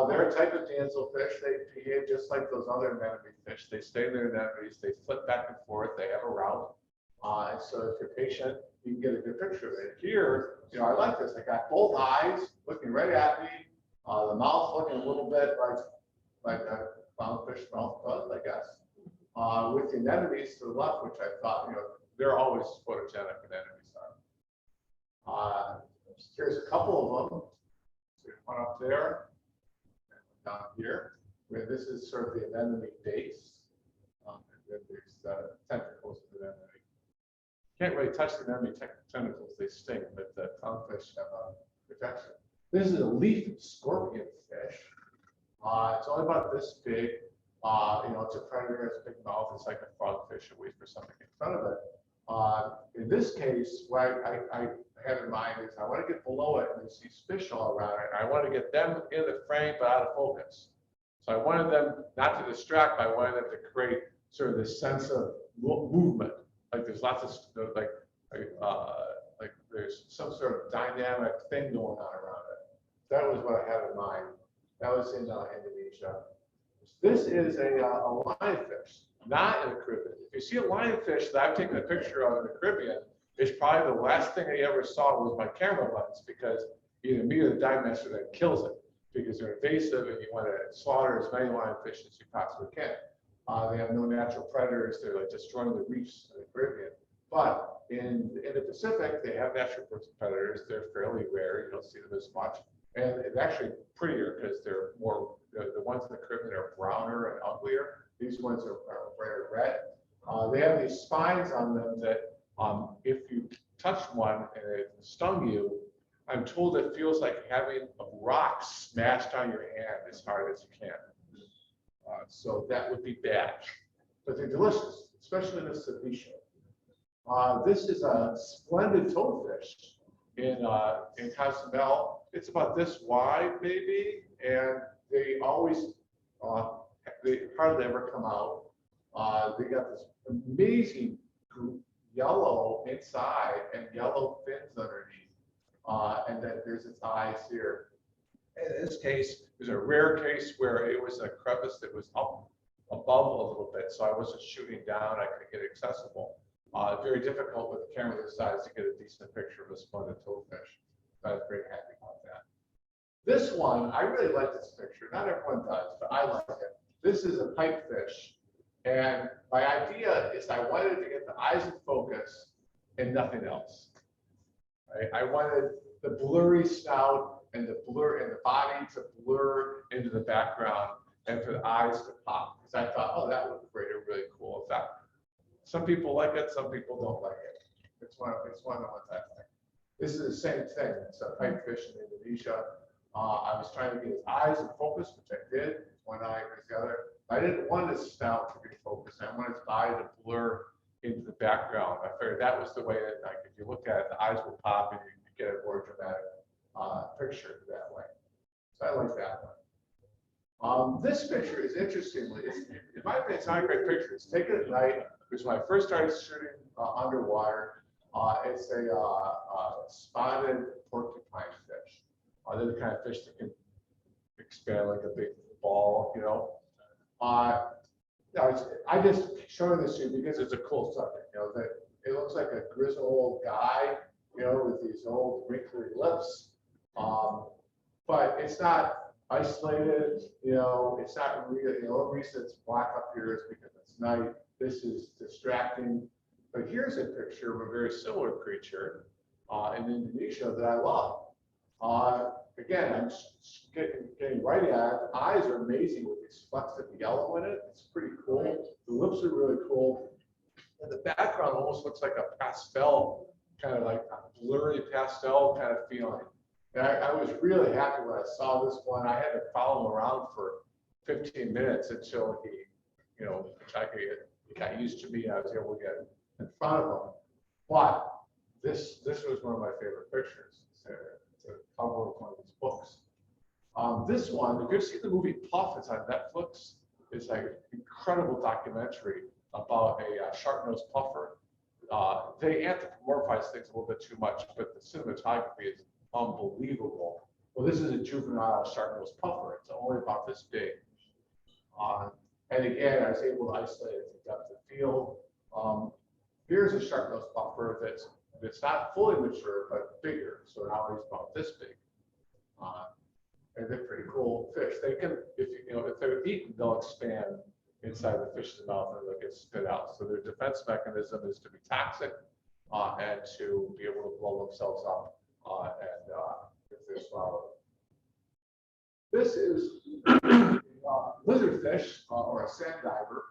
[SPEAKER 2] They're a type of Damsel Fish. They behave just like those other anemone fish. They stay in their anemones. They flip back and forth. They have a route. And so if you're patient, you can get a good picture of it. Here, you know, I like this. I got both eyes looking right at me. The mouth looking a little bit like a clownfish mouth does, I guess. With the anemones to the left, which I thought, you know, they're always photogenic, anemones are. Here's a couple of them. So there's one up there, and one down here, where this is sort of the anemone base. And then there's the tentacles of the anemone. Can't really touch the anemone tentacles, they sting, but the clownfish have a protection. This is a leaf scorpion fish. It's only about this big. You know, it's a predator, it's a big mouth, it's like a frogfish, it waits for something in front of it. In this case, what I had in mind is I want to get below it and there's these fish all around it. I want to get them in the frame but out of focus. So I wanted them not to distract, but I wanted them to create sort of this sense of movement. Like there's lots of like there's some sort of dynamic thing going on around it. That was what I had in mind. That was in Indonesia. This is a lionfish, not in the Caribbean. If you see a lionfish that I've taken a picture of in the Caribbean, it's probably the last thing I ever saw was my camera lens, because either me or the dive master that kills it, because they're invasive and you want to slaughter as many lionfish as you possibly can. They have no natural predators. They're like destroying the reefs in the Caribbean. But in the Pacific, they have natural predators. They're fairly rare. You don't see them as much. And it's actually prettier because they're more, the ones in the Caribbean are browner and uglier. These ones are brighter red. They have these spines on them that if you touch one and it stung you, I'm told it feels like having a rock smashed on your hand as hard as you can. So that would be bad. But they're delicious, especially in the ceviche. This is a splendid toadfish in Cozumel. It's about this wide, maybe, and they always, they hardly ever come out. They got this amazing yellow inside and yellow fins underneath. And then there's its eyes here. In this case, there's a rare case where it was a crevice that was up above a little bit, so I wasn't shooting down. I could get accessible. Very difficult with a camera this size to get a decent picture of a splendid toadfish. I was very happy about that. This one, I really like this picture. Not everyone does, but I like it. This is a pipefish. And my idea is I wanted to get the eyes in focus and nothing else. Right? I wanted the blurry snout and the body to blur into the background and for the eyes to pop. Because I thought, oh, that would create a really cool effect. Some people like it, some people don't like it. It's one of the ones I like. This is the same thing. It's a pipefish in Indonesia. I was trying to get his eyes in focus, which I did. One eye versus the other. I didn't want his snout to be focused. I wanted his body to blur into the background. I figured that was the way that, like, if you look at it, the eyes will pop and you get a more dramatic picture that way. So I like that one. This picture is interestingly, in my opinion, it's not a great picture. It's taken at night. It was when I first started shooting underwater. It's a spotted porcupine fish. They're the kind of fish that can expand like a big ball, you know. I just showing this to you because it's a cool subject. You know, that it looks like a grizzled old guy, you know, with these old wrinkly lips. But it's not isolated, you know. It's not really. The only reason it's black up here is because it's night. This is distracting. But here's a picture of a very similar creature in Indonesia that I love. Again, I'm getting right at it. The eyes are amazing with these flecks of yellow in it. It's pretty cool. The lips are really cool. And the background almost looks like a pastel, kind of like a blurry pastel kind of feeling. And I was really happy when I saw this one. I had to follow him around for 15 minutes until he, you know, he got used to me. I was able to get in front of him. But this was one of my favorite pictures. It's a cover of one of these books. This one, if you've seen the movie Puff, it's on Netflix. It's like an incredible documentary about a shark-nosed puffer. They anthropomorphize things a little bit too much, but the cinematography is unbelievable. Well, this is a juvenile shark-nosed puffer. It's only about this big. And again, I was able to isolate it to depth of field. Here's a shark-nosed puffer that's not fully mature, but bigger. So now he's about this big. And they're pretty cool fish. They can, if they're eaten, they'll expand inside the fish's mouth and they'll get spit out. So their defense mechanism is to be toxic and to be able to blow themselves up if they're swallowed. This is lizardfish or a sand diver.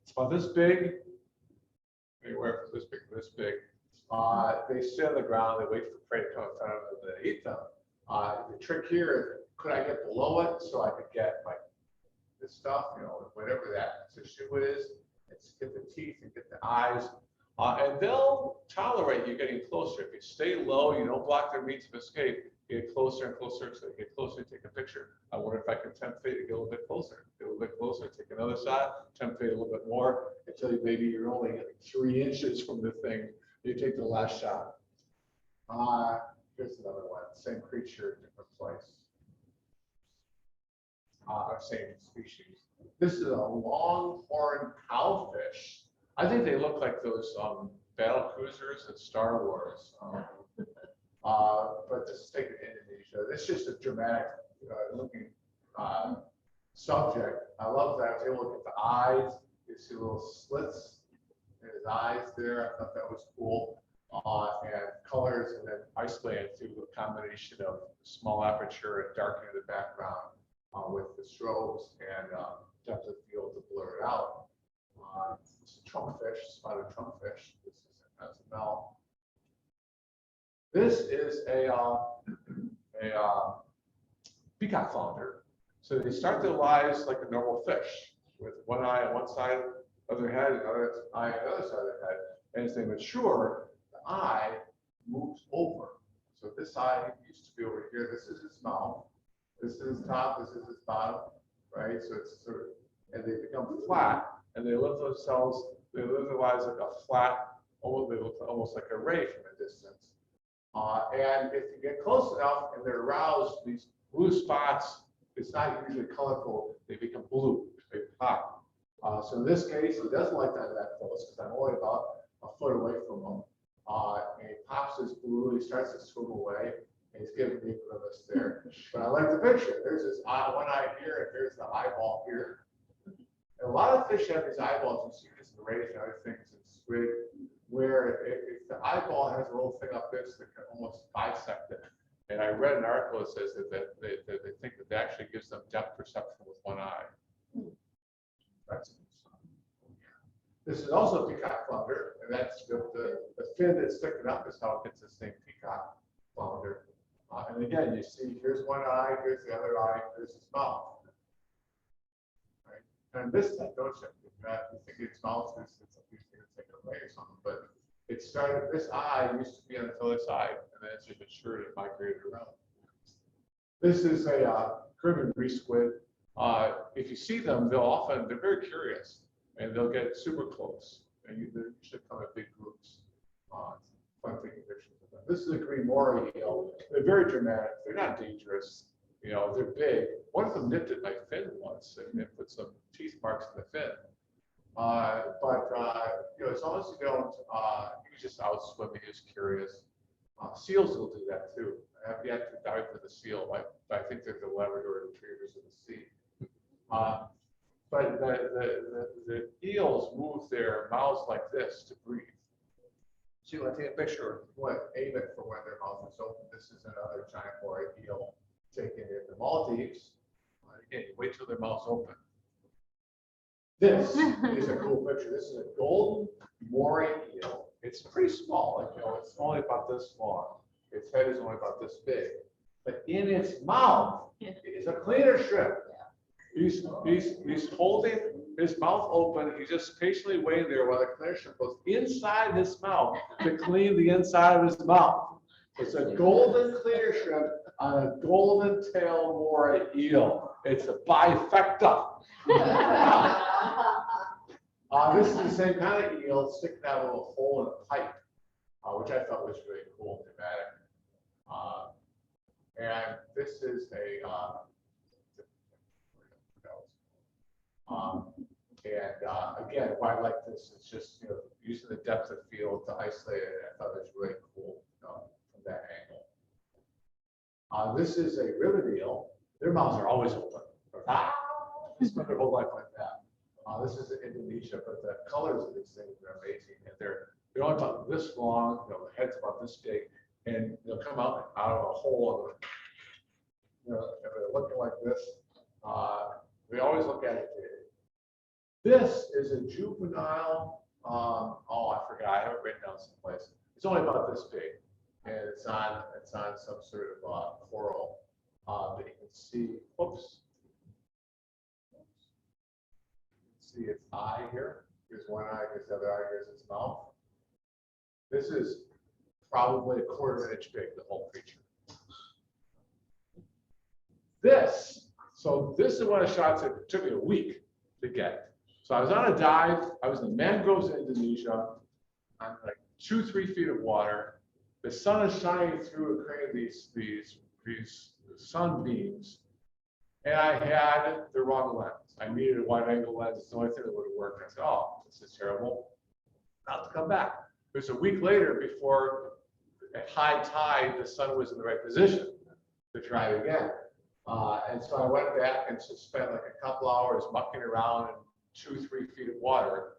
[SPEAKER 2] It's about this big, anywhere from this big to this big. They sit on the ground, they wait for prey to come in front of them, and they eat them. The trick here is, could I get below it so I could get like this stuff, whatever that tissue is, it's get the teeth and get the eyes, and they'll tolerate you getting closer. If you stay low, you don't block their means of escape, you get closer and closer, so you get closer and take a picture. I wonder if I can tempt fate to get a little bit closer, take another shot, tempt fate a little bit more, until maybe you're only like 3 inches from the thing, you take the last shot. Here's another one, same creature, different place. Same species. This is a longhorn cowfish. I think they look like those battle cruisers in Star Wars. But this is taken in Indonesia. This is just a dramatic looking subject. I love that I was able to look at the eyes. You see little slits in his eyes there. I thought that was cool. And colors, and then isolated through a combination of small aperture and darkening the background with the strobes and depth of field to blur it out. This is trunkfish, spotted trunkfish. This is an SML. This is a peacock flounder. So they start their lives like a normal fish, with one eye on one side of their head, and another eye on the other side of their head. And as they mature, the eye moves over. So this eye used to be over here. This is its mouth. This is its top. This is its bottom, right? So it's sort of, and they become flat, and they live themselves. They live their lives like a flat, they look almost like a ray from a distance. And if you get close enough and they're aroused, these blue spots, it's not usually colorful. They become blue. They pop. So in this case, he doesn't like that close because I'm only about a foot away from him. And he pops his blue, he starts to swim away, and he's giving me a this there. But I like the picture. There's this one eye here, and here's the eyeball here. And a lot of fish have these eyeballs. You see this in rays and other things in squid, where if the eyeball has a little thing up this that can almost bisect it. And I read an article that says that they think that actually gives them depth perception with one eye. That's This is also a peacock flounder, and that's the fin that's sticking up is how it gets this name peacock flounder. And again, you see here's one eye, here's the other eye, here's his mouth. Right? And this time, don't you? You think its mouth is take it away or something, but it started. This eye used to be on its other side, and then as it matured, it migrated around. This is a Caribbean reef squid. If you see them, they're very curious. And they'll get super close, and they usually come in big groups. Fun taking pictures of them. This is a green moray eel. They're very dramatic. They're not dangerous. They're big. One of them nipped at my fin once and put some teeth marks in the fin. But as long as you don't, he was just out swimming. He was curious. Seals will do that too. I have yet to dive for the seal, but I think they're the Labrador retrievers of the sea. But the eels move their mouths like this to breathe. So you want to take a picture, aim it for when their mouth is open. This is another giant moray eel taken in the Maldives. Again, you wait till their mouth's open. This is a cool picture. This is a golden moray eel. It's pretty small. It's only about this long. Its head is only about this big. But in its mouth is a cleaner shrimp. He's holding his mouth open. He's just patiently waiting there while the clinician goes inside his mouth to clean the inside of his mouth. It's a golden clear shrimp on a golden tail moray eel. It's a bifecta. This is the same kind of eel sticking out of a little hole in a pipe, which I thought was really cool and dramatic. And this is a, again, why I like this is just, using the depth of field to isolate it. I thought it was really cool from that angle. This is a ribbon eel. Their mouths are always open. They spend their whole life like that. This is in Indonesia, but the colors of these things are amazing. And they're only about this long, the head's about this big, and they'll come out of a hole, and they're looking like this. We always look at it. This is a juvenile, I forgot, I have it written down someplace. It's only about this big, and it's on some sort of coral that you can see. Whoops. See its eye here. Here's one eye, here's the other eye, here's its mouth. This is probably a quarter of an inch big, the whole creature. This is one of the shots that took me a week to get. So I was on a dive, I was in the mangroves in Indonesia, on like 2-3 feet of water. The sun is shining through and creating these sunbeams. And I had the wrong lens. I needed a wide angle lens. It's the only thing that would have worked. I said, oh, this is terrible. Not to come back. It was a week later before at high tide, the sun was in the right position to try it again. And so I went back and just spent like a couple hours mucking around in 2-3 feet of water,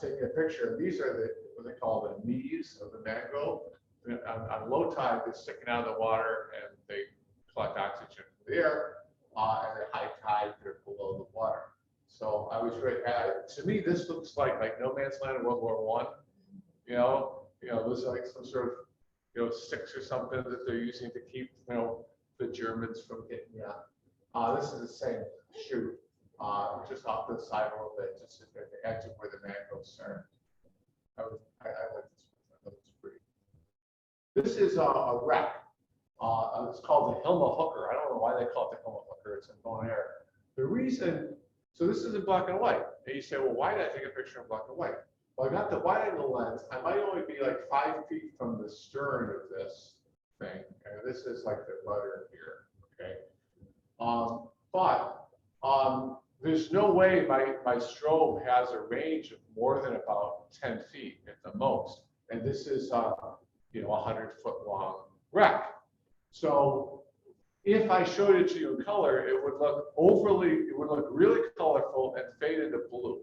[SPEAKER 2] taking a picture. These are what they call the knees of the mangrove. On low tide, they're sticking out of the water and they collect oxygen from the air. And at high tide, they're below the water. So I was really, to me, this looks like No Man's Land in World War I. It was like some sort of, sticks or something that they're using to keep, the Germans from getting you. This is the same shoot, just off the side a little bit, just at the edge of where the mangroves are. I like this one. I thought it was pretty. This is a wreck. It's called the Hilma Hooker. I don't know why they call it the Hilma Hooker. It's in Bonaire. The reason, so this is in black and white. And you say, well, why did I take a picture in black and white? Well, I got the wide angle lens. I might only be like 5 feet from the stern of this thing. And this is like the rudder here, okay? But there's no way my strobe has a range of more than about 10 feet at the most. And this is, 100-foot long wreck. So if I showed it to you in color, it would look really colorful and fade into blue.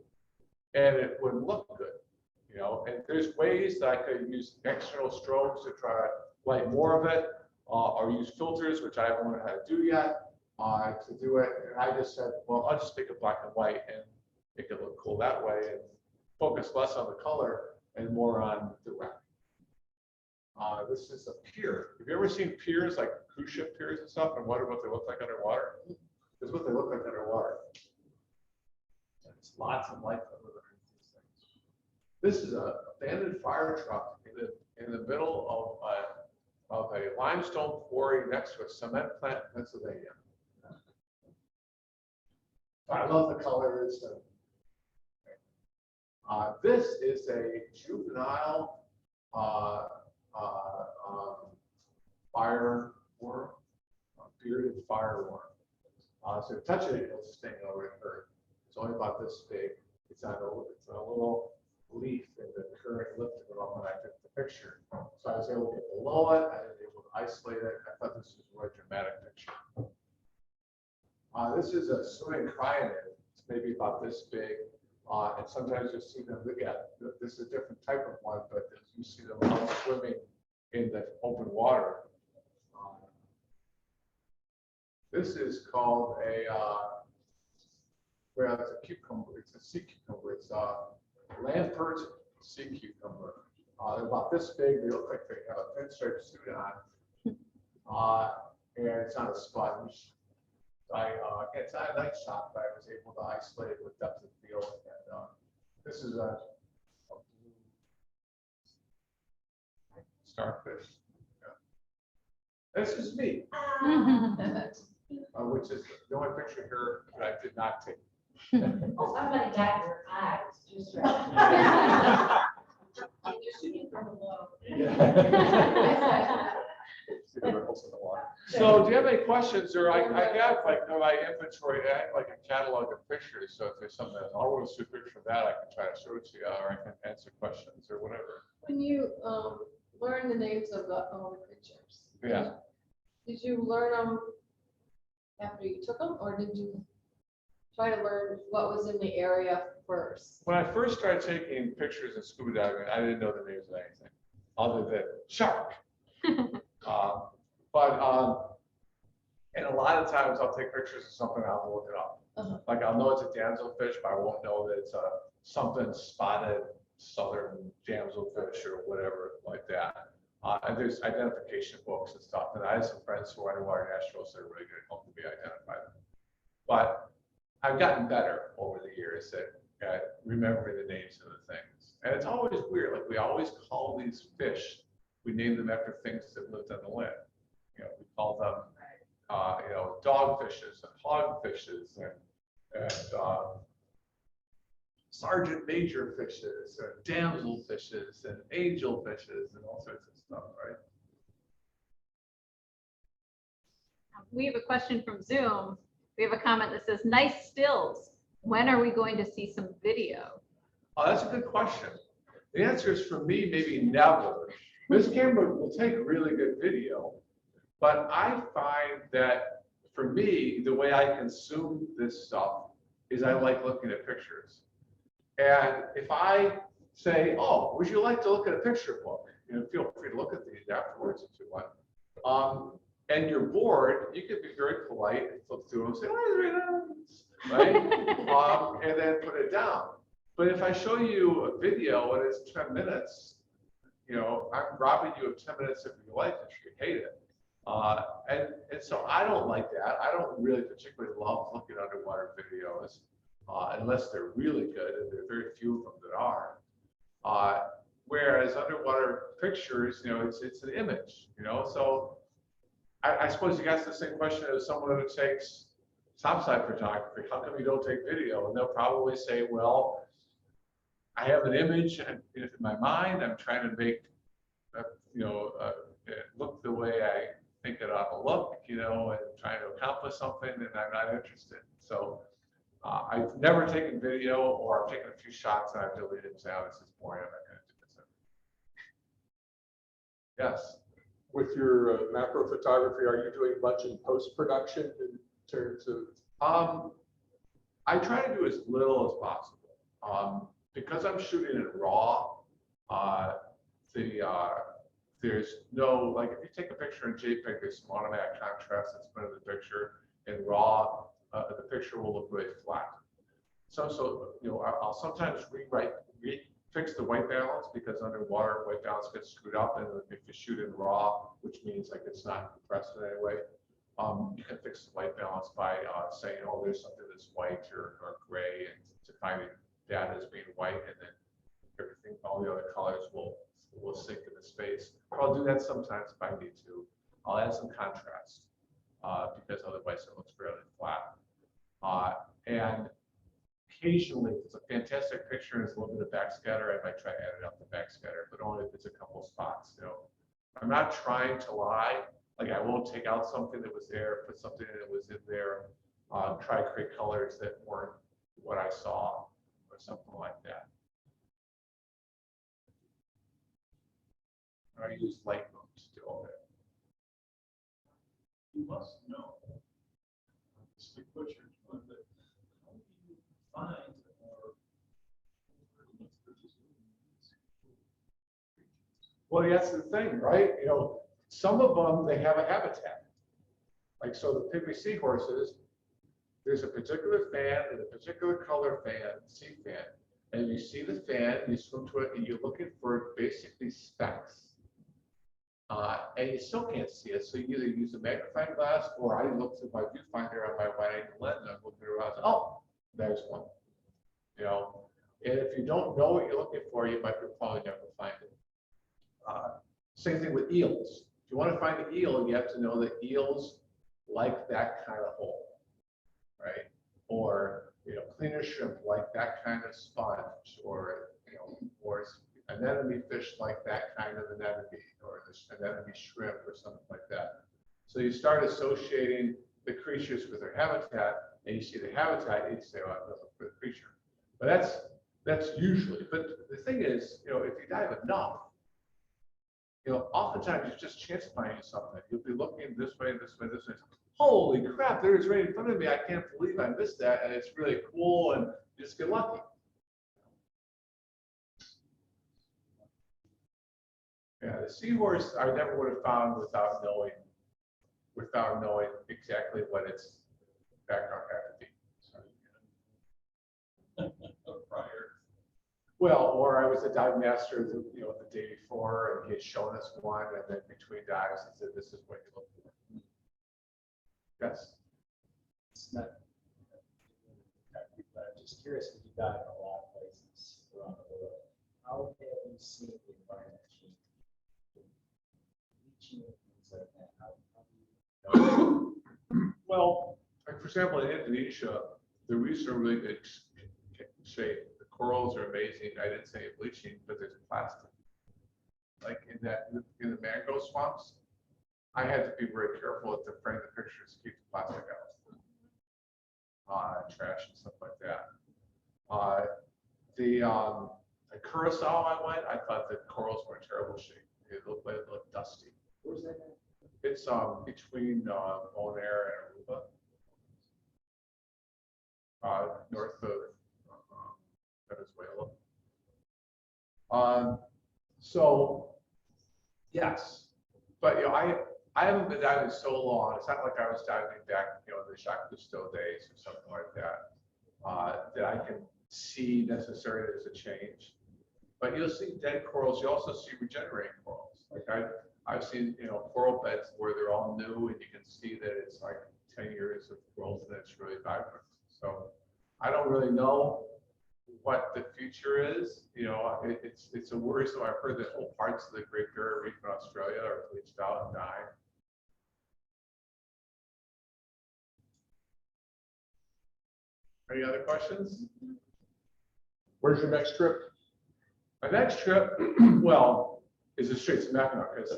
[SPEAKER 2] And it wouldn't look good, and there's ways that I could use external strobes to try to light more of it, or use filters, which I haven't learned how to do yet, to do it. And I just said, well, I'll just make it black and white and make it look cool that way and focus less on the color and more on the wreck. This is a pier. Have you ever seen piers, like cruise ship piers and stuff, and wondered what they look like underwater? This is what they look like underwater. There's lots of life underneath these things. This is an abandoned fire truck in the middle of a limestone quarry next to a cement plant in Pennsylvania. I love the colors. This is a juvenile fireworm, bearded fireworm. So touching it, it'll sting over and hurt. It's only about this big. It's on a little leaf, and the current lifted it up when I took the picture. So I was able to get below it. I was able to isolate it. I thought this was a really dramatic picture. This is a swimming cryanid. It's maybe about this big. And sometimes you'll see them again. This is a different type of one, but you see them out swimming in the open water. This is called it's a cucumber. It's a sea cucumber. It's a Lampert sea cucumber. They're about this big. They look like they have a pinstripe suit on. And it's on a sponge. It's not a night shot, but I was able to isolate it with depth of field. And this is a blue starfish. Yeah. This is me, which is the only picture here that I did not take.
[SPEAKER 5] Oh, somebody got your eyes just right.
[SPEAKER 4] And you're shooting from below.
[SPEAKER 3] See the ripples in the water.
[SPEAKER 2] So do you have any questions, or I have like my inventory, I have like a catalog of pictures, so if there's something that I want to see a picture of that, I can try to show it to you, or I can answer questions or whatever.
[SPEAKER 4] When you learn the names of the creatures,
[SPEAKER 2] Yeah.
[SPEAKER 4] did you learn them after you took them, or did you try to learn what was in the area first?
[SPEAKER 2] When I first started taking pictures of scuba diving, I didn't know the names of anything other than shark. And a lot of times I'll take pictures of something, I'll look it up. Like I'll know it's a damsel fish, but I won't know that it's a something spotted southern damsel fish or whatever like that. And there's identification books and stuff. And I have some friends who are underwater naturalists that are really good at helping me identify them. But I've gotten better over the years at remembering the names of the things. And it's always weird. Like we always call these fish, we name them after things that lived on the land. You know, we call them, dogfishes and hogfishes and sergeant major fishes and damsel fishes and angel fishes and all sorts of stuff, right?
[SPEAKER 1] We have a question from Zoom. We have a comment that says, nice stills. When are we going to see some video?
[SPEAKER 2] Oh, that's a good question. The answer is for me, maybe never. This camera will take really good video, but I find that for me, the way I consume this stuff is I like looking at pictures. And if I say, oh, would you like to look at a picture book? You know, feel free to look at these afterwards if you want. And you're bored, you can be very polite and flip through them and say, right? And then put it down. But if I show you a video and it's 10 minutes, you know, I'm robbing you of 10 minutes of your life if you hate it. And so I don't like that. I don't really particularly love looking at underwater videos unless they're really good, and there are very few of them that are. Whereas underwater pictures, you know, it's an image, you know. So I suppose you ask the same question as someone who takes topside photography. How come you don't take video? And they'll probably say, well, I have an image in my mind. I'm trying to make, it look the way I think it ought to look, you know, and trying to accomplish something, and I'm not interested. So I've never taken video, or I've taken a few shots and I've deleted them down. This is boring. I'm not going to do this. Yes.
[SPEAKER 3] With your macro photography, are you doing much in post-production in terms of?
[SPEAKER 2] I try to do as little as possible. Because I'm shooting in RAW, there's no, like if you take a picture in JPEG, there's some automatic contrast that's put in the picture. In RAW, the picture will look really flat. So you know, I'll sometimes fix the white balance, because underwater white balance gets screwed up, and if you shoot in RAW, which means like it's not compressed in any way, you can fix the white balance by saying, oh, there's something that's white or gray, and defining that as being white, and then everything, all the other colors will sink into space. Or I'll do that sometimes if I need to. I'll add some contrast because otherwise it looks fairly flat. And occasionally, if it's a fantastic picture and there's a little bit of backscatter, I might try to add it up the backscatter, but only if it's a couple spots. You know, I'm not trying to lie. Like I won't take out something that was there, put something that was in there, try to create colors that weren't what I saw, or something like that. Or I use Lightroom to do all that.
[SPEAKER 6] You must know. Stick butchers, but how do you find or
[SPEAKER 2] Well, that's the thing, right? You know, some of them, they have a habitat. Like, so the pygmy seahorses, there's a particular fan and a particular color fan, sea fan, and you see the fan, you swim to it, and you're looking for basically specks And you still can't see it. So you either use a magnifying glass, or I look through my viewfinder on my wide angle lens and I'm looking around. Oh, there's one. You know, and if you don't know what you're looking for, you might probably never find it. Same thing with eels. If you want to find an eel, you have to know that eels like that kind of hole, right? Or cleaner shrimp like that kind of sponge, or or anemone fish like that kind of anemone, or the anemone shrimp, or something like that. So you start associating the creatures with their habitat, and you see the habitat, and you say, "Oh, I'm looking for the creature." But that's usually. But the thing is, if you dive enough, oftentimes it's just chance finding something. You'll be looking this way, this way, this way. Holy crap, there's right in front of me. I can't believe I missed that. And it's really cool, and you just get lucky. Yeah, the seahorse I never would have found without knowing exactly what its background had to be.
[SPEAKER 6] Prior.
[SPEAKER 2] Well, or I was a dive master, the day before, and he had shown us one, and then between dives, he said, "This is what you look for." Yes.
[SPEAKER 7] It's not, but I'm just curious, because you dive in a lot of places around the world. How have you seen the environment change? Bleaching and things like that. How do you
[SPEAKER 2] Well, like for example, in Indonesia, the reefs are really good shape. The corals are amazing. I didn't say bleaching, but there's plastic. Like in the mangrove swamps, I had to be very careful to frame the pictures to keep the plastic out. Trash and stuff like that. The Curacao I went, I thought the corals were in terrible shape. They looked dusty.
[SPEAKER 7] Where's that?
[SPEAKER 2] It's between Bonaire and Aruba, north of Venezuela. So yes, but I haven't been diving so long. It's not like I was diving back, the Jacques Cousteau days or something like that, that I can see necessarily there's a change. But you'll see dead corals. You also see regenerating corals. Like I've seen, coral beds where they're all new, and you can see that it's like 10 years of growth, and it's really vibrant. So I don't really know what the future is. It's a worrisome. I've heard that whole parts of the Great Barrier Reef in Australia are bleached out and dying. Any other questions?
[SPEAKER 3] Where's your next trip?
[SPEAKER 2] My next trip, well, is the Straits of Mackinac, because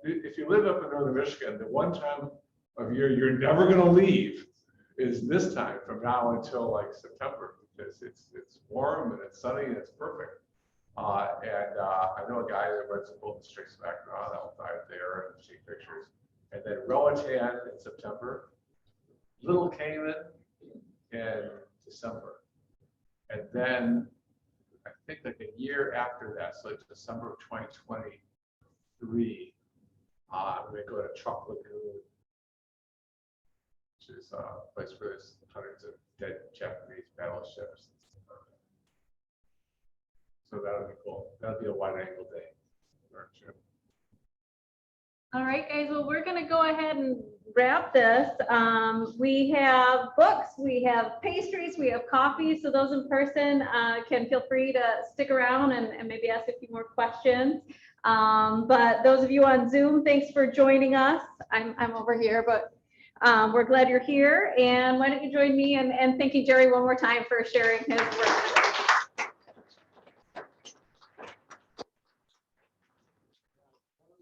[SPEAKER 2] if you live up in northern Michigan, the one time of year you're never going to leave is this time from now until like September, because it's warm and it's sunny and it's perfect. I know a guy that runs a boat in the Straits of Mackinac. I'll dive there and take pictures. And then Roatan in September, Little Cayman in December, and then I think like a year after that, so it's December of 2023, I'm going to go to Chalk Lagoon, which is a place where there's hundreds of dead Japanese battleships. So that'll be cool. That'll be a wide angle day.
[SPEAKER 1] All right, guys, well, we're going to go ahead and wrap this. We have books, we have pastries, we have coffee. So those in person can feel free to stick around and maybe ask a few more questions. But those of you on Zoom, thanks for joining us. I'm over here, but we're glad you're here. And why don't you join me in thanking Gerry one more time for sharing his work.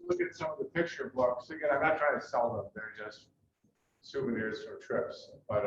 [SPEAKER 2] Look at some of the picture books. Again, I'm not trying to sell them. They're just souvenirs from trips. But